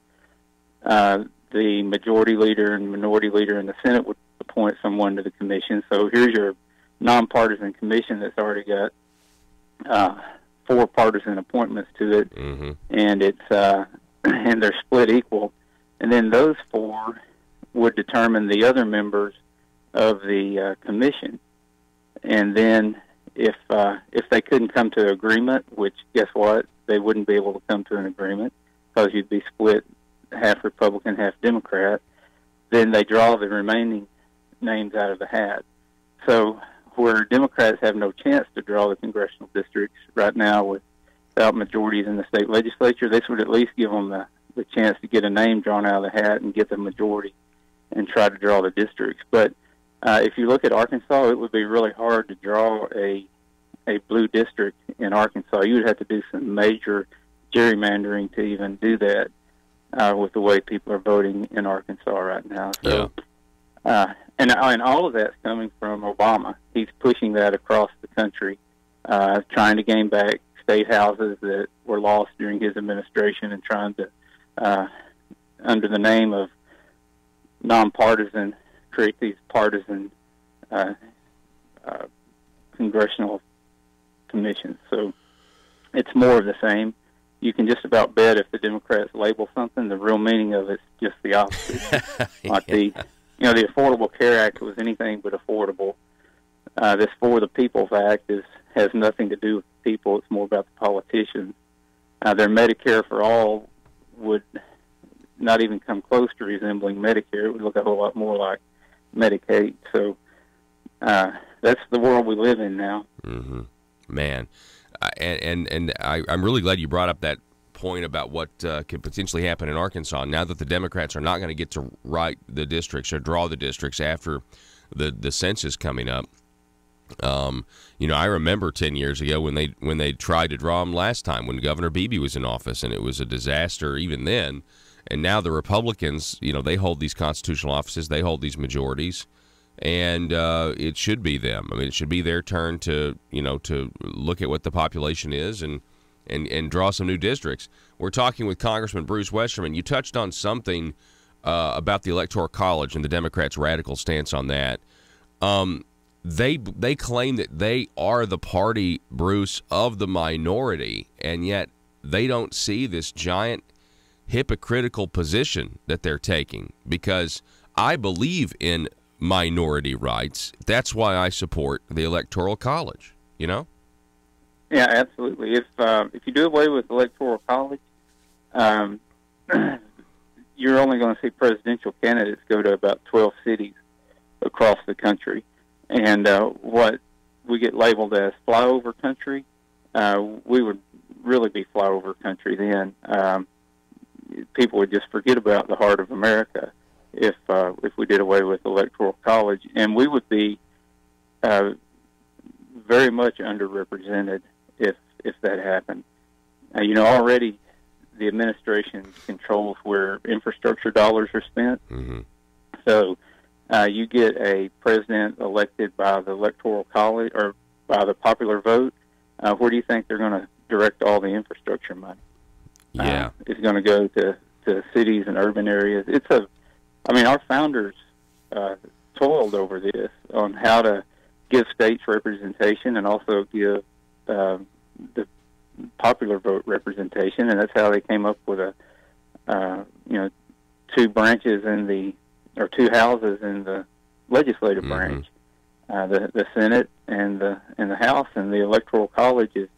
S11: The majority leader and minority leader in the Senate would appoint someone to the commission. So here's your nonpartisan commission that's already got 4 partisan appointments to it, and it's and they're split equal. And then those 4 would determine the other members of the commission. And then if they couldn't come to an agreement, which guess what, they wouldn't be able to come to an agreement because you'd be split half Republican, half Democrat, then they draw the remaining names out of the hat. So where Democrats have no chance to draw the congressional districts right now without majorities in the state legislature, this would at least give them the chance to get a name drawn out of the hat and get the majority and try to draw the districts. But if you look at Arkansas, it would be really hard to draw a blue district in Arkansas. You would have to do some major gerrymandering to even do that with the way people are voting in Arkansas right now. So, and all of that's coming from Obama. He's pushing that across the country, trying to gain back state houses that were lost during his administration and trying to, under the name of nonpartisan, create these partisan congressional commissions. So it's more of the same. You can just about bet if the Democrats label something, the real meaning of it's just the opposite. Like the Affordable Care Act was anything but affordable. This For the People's Act has nothing to do with people. It's more about the politicians. Their Medicare for All would not even come close to resembling Medicare. It would look a whole lot more like Medicaid. So that's the world we live in now.
S4: Man. And I'm really glad you brought up that point about what could potentially happen in Arkansas now that the Democrats are not going to get to write the districts or draw the districts after the census coming up. I remember 10 years ago when they tried to draw them last time when Governor Beebe was in office, and it was a disaster even then. And now the Republicans, they hold these constitutional offices, they hold these majorities. And it should be them. I mean, it should be their turn to look at what the population is and draw some new districts. We're talking with Congressman Bruce Westerman. You touched on something about the Electoral College and the Democrats' radical stance on that. They claim that they are the party, Bruce, of the minority, and yet they don't see this giant hypocritical position that they're taking, because I believe in minority rights. That's why I support the Electoral College, Yeah,
S11: absolutely. If you do away with the Electoral College, you're only going to see presidential candidates go to about 12 cities across the country. And what we get labeled as flyover country, we would really be flyover country then. People would just forget about the heart of America if we did away with the Electoral College, and we would be very much underrepresented if that happened. Already the administration controls where infrastructure dollars are spent. So you get a president elected by the Electoral College or by the popular vote. Where do you think they're going to direct all the infrastructure money? It's going to go to cities and urban areas. Our founders toiled over this on how to give states representation and also give the popular vote representation, and that's how they came up with two branches two houses in the legislative branch, the Senate and the House, and the Electoral College is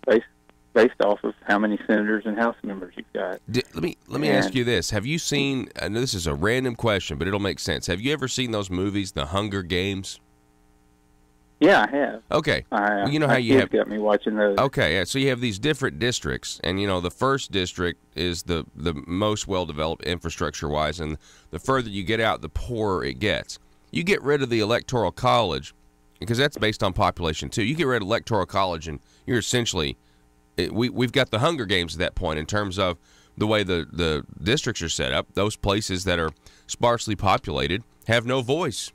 S11: based off of how many senators and House members you've got.
S4: Let me ask you this. Have you seen, I know this is a random question, but it'll make sense. Have you ever seen those movies, The Hunger Games?
S11: Yeah, I have.
S4: Okay.
S11: How
S4: you have
S11: got me watching those.
S4: Okay, so you have these different districts, and the first district is the most well-developed infrastructure-wise, and the further you get out, the poorer it gets. You get rid of the Electoral College, because that's based on population too. You get rid of Electoral College, and you're essentially we've got the Hunger Games at that point in terms of the way the districts are set up. Those places that are sparsely populated have no voice.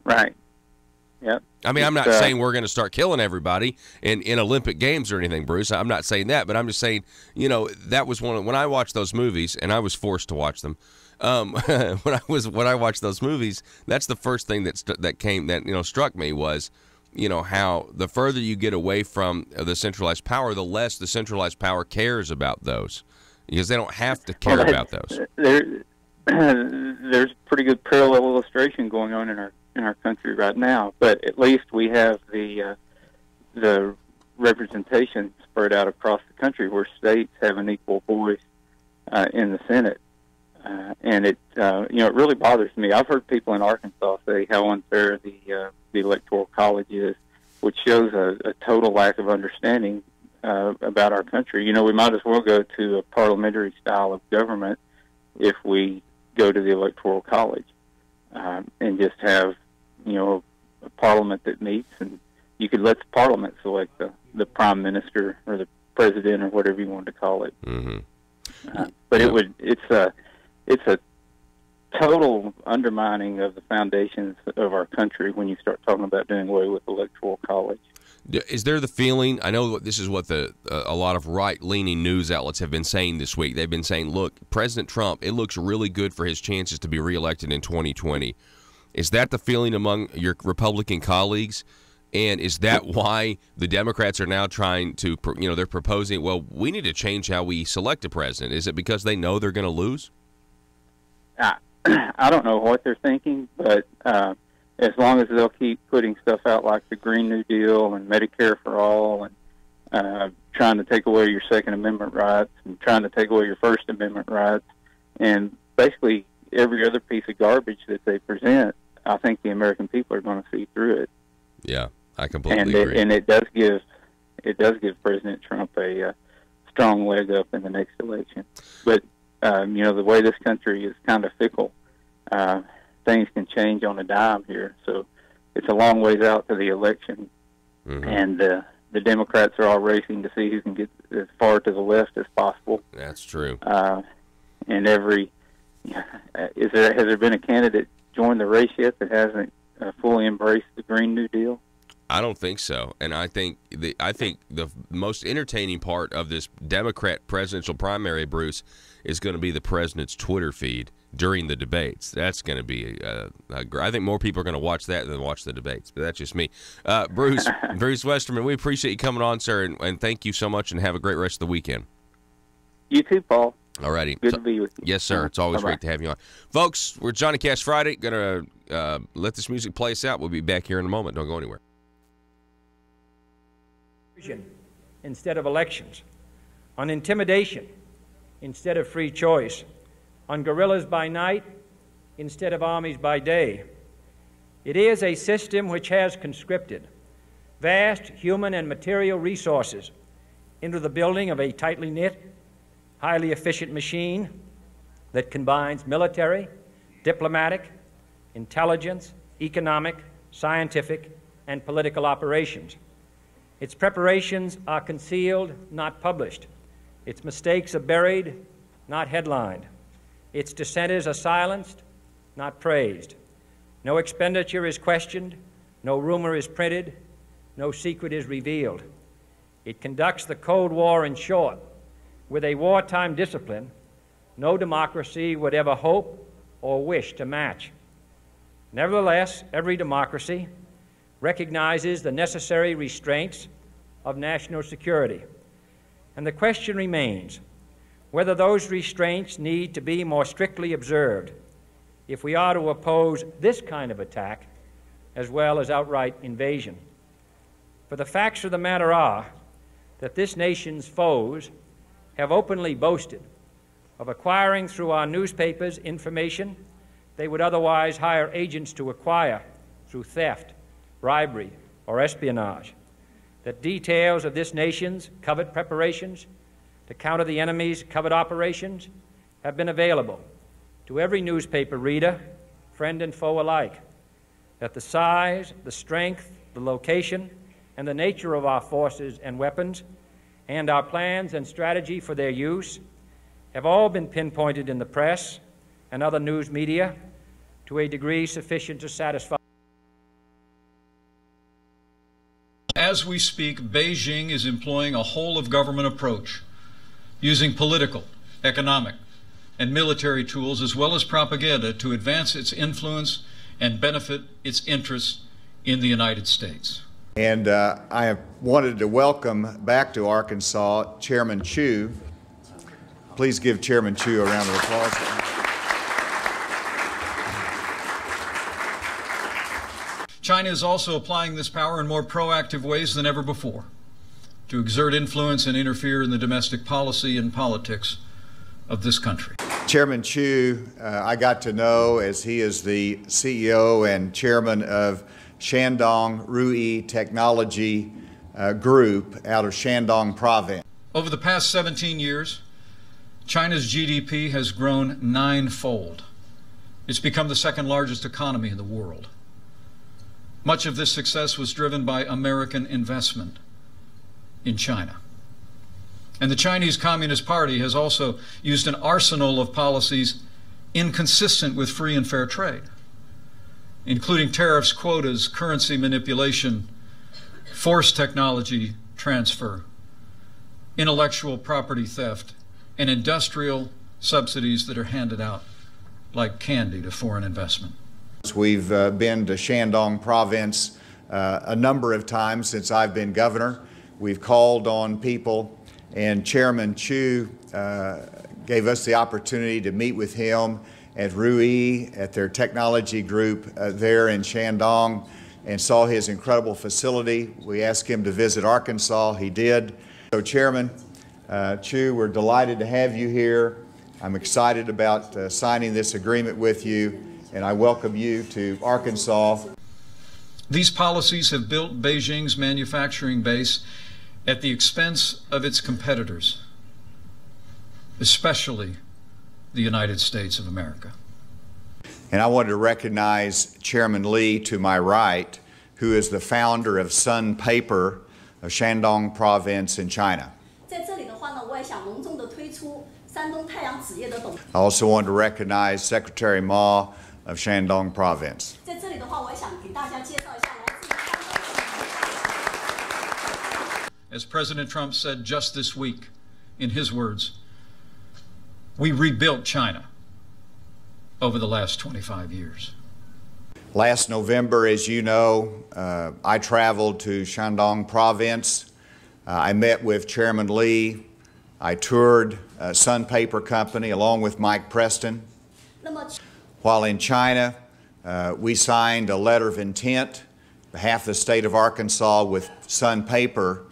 S11: Right. Yep.
S4: I mean, I'm not saying we're going to start killing everybody in Olympic Games or anything, Bruce. I'm not saying that, but I'm just saying, that was when I watched those movies, and I was forced to watch them. When I watched those movies, that's the first thing that struck me was, how the further you get away from the centralized power, the less the centralized power cares about those, because they don't have to care about those.
S11: There's pretty good parallel illustration going on in our country right now, but at least we have the representation spread out across the country where states have an equal voice in the Senate. And it really bothers me. I've heard people in Arkansas say how unfair the Electoral College is, which shows a total lack of understanding about our country. We might as well go to a parliamentary style of government if we go to the Electoral College and just have, a parliament that meets, and you could let the parliament select the prime minister or the president or whatever you want to call it.
S4: Mm-hmm.
S11: But it's a total undermining of the foundations of our country when you start talking about doing away with Electoral College.
S4: Is there the feeling, I know this is what a lot of right-leaning news outlets have been saying this week. They've been saying, look, President Trump, it looks really good for his chances to be reelected in 2020. Is that the feeling among your Republican colleagues? And is that why the Democrats are now trying to, they're proposing, well, we need to change how we select a president? Is it because they know they're going to lose?
S11: I don't know what they're thinking, but as long as they'll keep putting stuff out like the Green New Deal and Medicare for All and trying to take away your Second Amendment rights and trying to take away your First Amendment rights and basically every other piece of garbage that they present, I think the American people are going to see through it.
S4: Yeah, I completely agree.
S11: And it does give President Trump a strong leg up in the next election. But the way this country is kind of fickle, things can change on a dime here. So it's a long ways out to the election, mm-hmm. and the Democrats are all racing to see who can get as far to the left as possible.
S4: That's true.
S11: And has there been a candidate join the race yet that hasn't fully embraced the Green New Deal?
S4: I don't think so, and I think the most entertaining part of this Democrat presidential primary, Bruce, is going to be the president's Twitter feed during the debates. That's going to be I think more people are going to watch that than watch the debates, but that's just me. Bruce Westerman, we appreciate you coming on, sir, and thank you so much, and have a great rest of the weekend.
S11: You too, Paul.
S4: All righty.
S11: Good to be with you.
S4: Yes, sir. It's always great to have you on. Folks, we're Johnny Cash Friday. Going to let this music play us out. We'll be back here in a moment. Don't go anywhere.
S5: Instead of elections, on intimidation instead of free choice, on guerrillas by night instead of armies by day. It is a system which has conscripted vast human and material resources into the building of a tightly knit, highly efficient machine that combines military, diplomatic, intelligence, economic, scientific, and political operations. Its preparations are concealed, not published. Its mistakes are buried, not headlined. Its dissenters are silenced, not praised. No expenditure is questioned, no rumor is printed, no secret is revealed. It conducts the Cold War, in short, with a wartime discipline no democracy would ever hope or wish to match. Nevertheless, every democracy recognizes the necessary restraints of national security. And the question remains whether those restraints need to be more strictly observed if we are to oppose this kind of attack as well as outright invasion. For the facts of the matter are that this nation's foes have openly boasted of acquiring through our newspapers information they would otherwise hire agents to acquire through theft, bribery, or espionage, that details of this nation's covert preparations to counter the enemy's covert operations have been available to every newspaper reader, friend and foe alike, that the size, the strength, the location, and the nature of our forces and weapons, and our plans and strategy for their use, have all been pinpointed in the press and other news media to a degree sufficient to satisfy.
S12: As we speak, Beijing is employing a whole-of-government approach, using political, economic, and military tools as well as propaganda to advance its influence and benefit its interests in the United States.
S13: And I have wanted to welcome back to Arkansas Chairman Chu. Please give Chairman Chu a round of applause.
S12: China is also applying this power in more proactive ways than ever before to exert influence and interfere in the domestic policy and politics of this country.
S13: Chairman Chu, I got to know as he is the CEO and chairman of Shandong Ruyi Technology Group out of Shandong Province.
S12: Over the past 17 years, China's GDP has grown 9-fold. It's become the second largest economy in the world. Much of this success was driven by American investment in China. And the Chinese Communist Party has also used an arsenal of policies inconsistent with free and fair trade, including tariffs, quotas, currency manipulation, forced technology transfer, intellectual property theft, and industrial subsidies that are handed out like candy to foreign investment.
S13: We've been to Shandong Province a number of times since I've been governor. We've called on people, and Chairman Chu gave us the opportunity to meet with him at Ruyi, at their technology group there in Shandong, and saw his incredible facility. We asked him to visit Arkansas. He did. So Chairman Chu, we're delighted to have you here. I'm excited about signing this agreement with you, and I welcome you to Arkansas.
S12: These policies have built Beijing's manufacturing base at the expense of its competitors, especially the United States of America.
S13: And I wanted to recognize Chairman Li to my right, who is the founder of Sun Paper of Shandong Province in China. I also want to recognize Secretary Ma of Shandong Province.
S12: As President Trump said just this week, in his words, we rebuilt China over the last 25 years.
S13: Last November, as you know, I traveled to Shandong Province. I met with Chairman Li. I toured Sun Paper Company along with Mike Preston. While in China, we signed a letter of intent on behalf of the state of Arkansas with Sun Paper,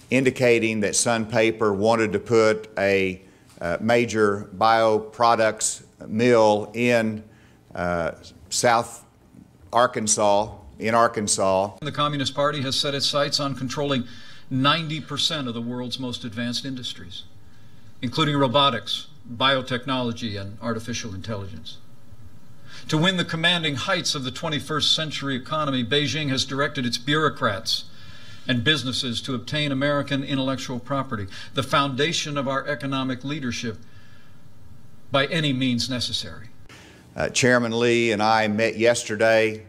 S13: indicating that Sun Paper wanted to put a major bioproducts mill in South Arkansas, in Arkansas.
S12: The Communist Party has set its sights on controlling 90% of the world's most advanced industries, including robotics, biotechnology, and artificial intelligence. To win the commanding heights of the 21st century economy, Beijing has directed its bureaucrats and businesses to obtain American intellectual property, the foundation of our economic leadership, by any means necessary.
S13: Chairman Li and I met yesterday.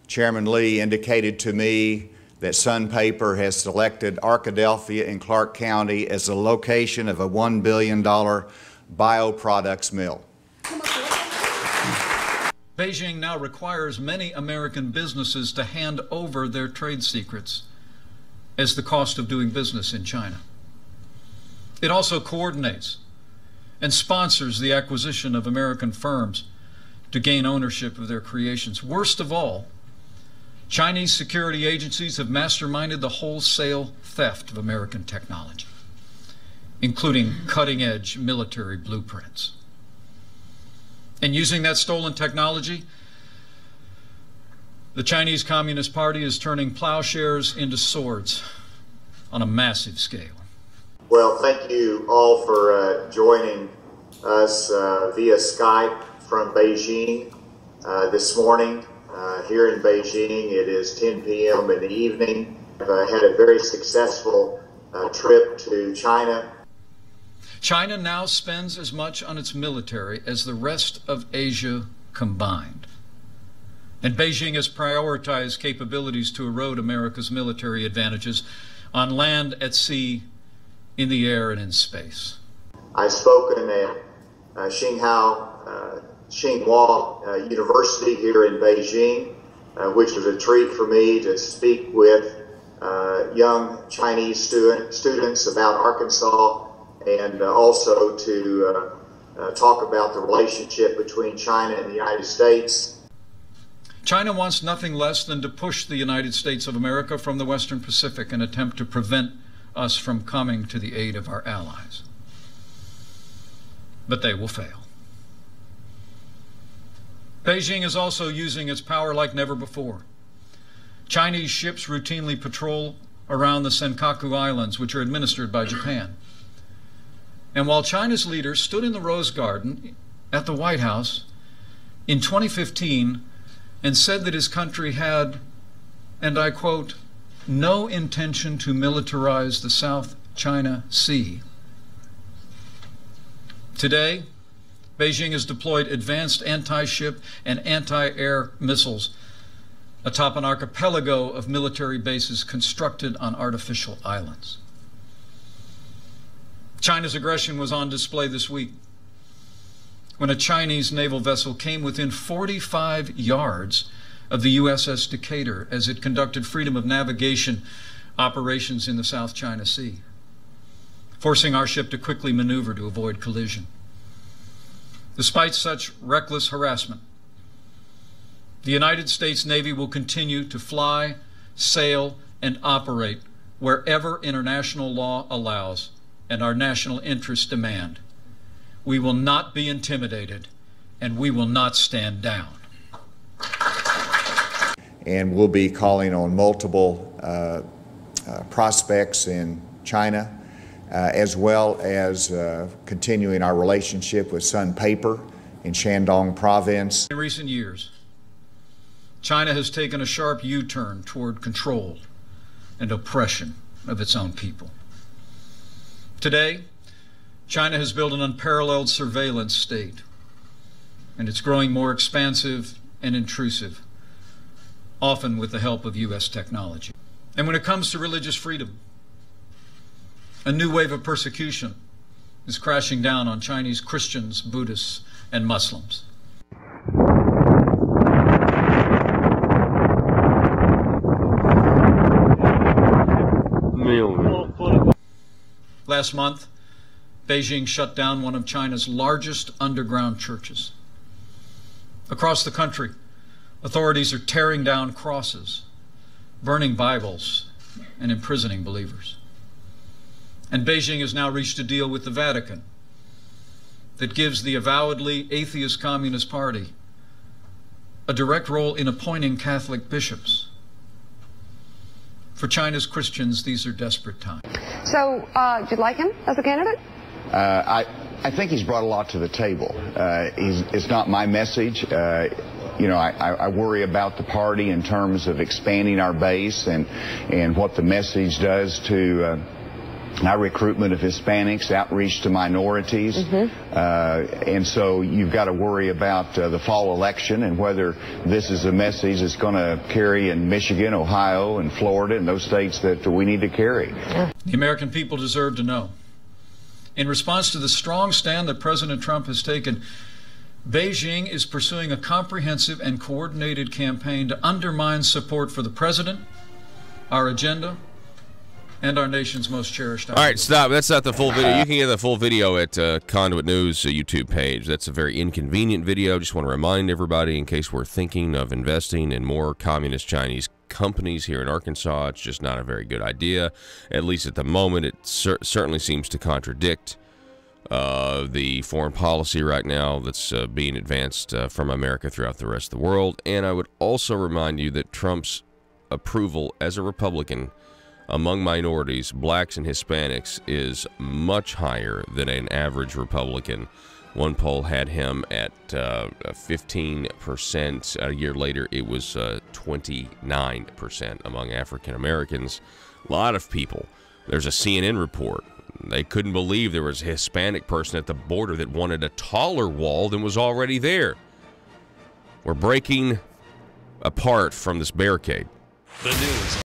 S13: Chairman Li indicated to me that Sun Paper has selected Arkadelphia in Clark County as the location of a $1 billion bioproducts mill.
S12: Beijing now requires many American businesses to hand over their trade secrets as the cost of doing business in China. It also coordinates and sponsors the acquisition of American firms to gain ownership of their creations. Worst of all, Chinese security agencies have masterminded the wholesale theft of American technology, including cutting-edge military blueprints. And using that stolen technology, the Chinese Communist Party is turning plowshares into swords on a massive scale.
S13: Well, thank you all for joining us via Skype from Beijing this morning. here in Beijing. It is 10 p.m. in the evening. I've had a very successful trip to China.
S12: China now spends as much on its military as the rest of Asia combined. And Beijing has prioritized capabilities to erode America's military advantages on land, at sea, in the air, and in space. I've spoken at Tsinghua University here in Beijing, which was a treat for me to speak with young Chinese students about Arkansas, and also to talk about the relationship between China and the United States. China wants nothing less than to push the United States of America from the Western Pacific and attempt to prevent us from coming to the aid of our allies. But they will fail. Beijing is also using its power like never before. Chinese ships routinely patrol around the Senkaku Islands, which are administered by Japan. And while China's leader stood in the Rose Garden at the White House in 2015 and said that his country had, and I quote, no intention to militarize the South China Sea. Today, Beijing has deployed advanced anti-ship and anti-air missiles atop an archipelago of military bases constructed on artificial islands. China's aggression was on display this week when a Chinese naval vessel came within 45 yards of the USS Decatur as it conducted freedom of navigation operations in the South China Sea, forcing our ship to quickly maneuver to avoid collision. Despite such reckless harassment, the United States Navy will continue to fly, sail, and operate wherever international law allows and our national interests demand. We will not be intimidated, and we will not stand down.
S13: And we'll be calling on multiple prospects in China, as well as continuing our relationship with Sun Paper in Shandong Province.
S12: In recent years, China has taken a sharp U-turn toward control and oppression of its own people. Today, China has built an unparalleled surveillance state, and it's growing more expansive and intrusive, often with the help of U.S. technology. And when it comes to religious freedom, a new wave of persecution is crashing down on Chinese Christians, Buddhists, and Muslims. Last month, Beijing shut down one of China's largest underground churches. Across the country, authorities are tearing down crosses, burning Bibles, and imprisoning believers. And Beijing has now reached a deal with the Vatican that gives the avowedly atheist Communist Party a direct role in appointing Catholic bishops. For China's Christians, these are desperate times.
S14: So, do you like him as a candidate?
S15: I think he's brought a lot to the table. It's not my message. You know, I worry about the party in terms of expanding our base and what the message does to our recruitment of Hispanics, outreach to minorities. And so you've got to worry about the fall election and whether this is a message that's going to carry in Michigan, Ohio, and Florida, and those states that we need to carry.
S12: The American people deserve to know. In response to the strong stand that President Trump has taken, Beijing is pursuing a comprehensive and coordinated campaign to undermine support for the president, our agenda, and our nation's most cherished ideals.
S4: All right, stop. That's not the full video. You can get the full video at Conduit News YouTube page. That's a very inconvenient video. Just want to remind everybody, in case we're thinking of investing in more communist Chinese companies here in Arkansas, it's just not a very good idea. At least at the moment, it certainly seems to contradict the foreign policy right now that's being advanced from America throughout the rest of the world. And I would also remind you that Trump's approval as a Republican among minorities, blacks and Hispanics, is much higher than an average Republican One poll had him at 15%. A year later, it was 29% among African Americans. A lot of people. There's a CNN report. They couldn't believe there was a Hispanic person at the border that wanted a taller wall than was already there. We're breaking apart from this barricade.
S9: The news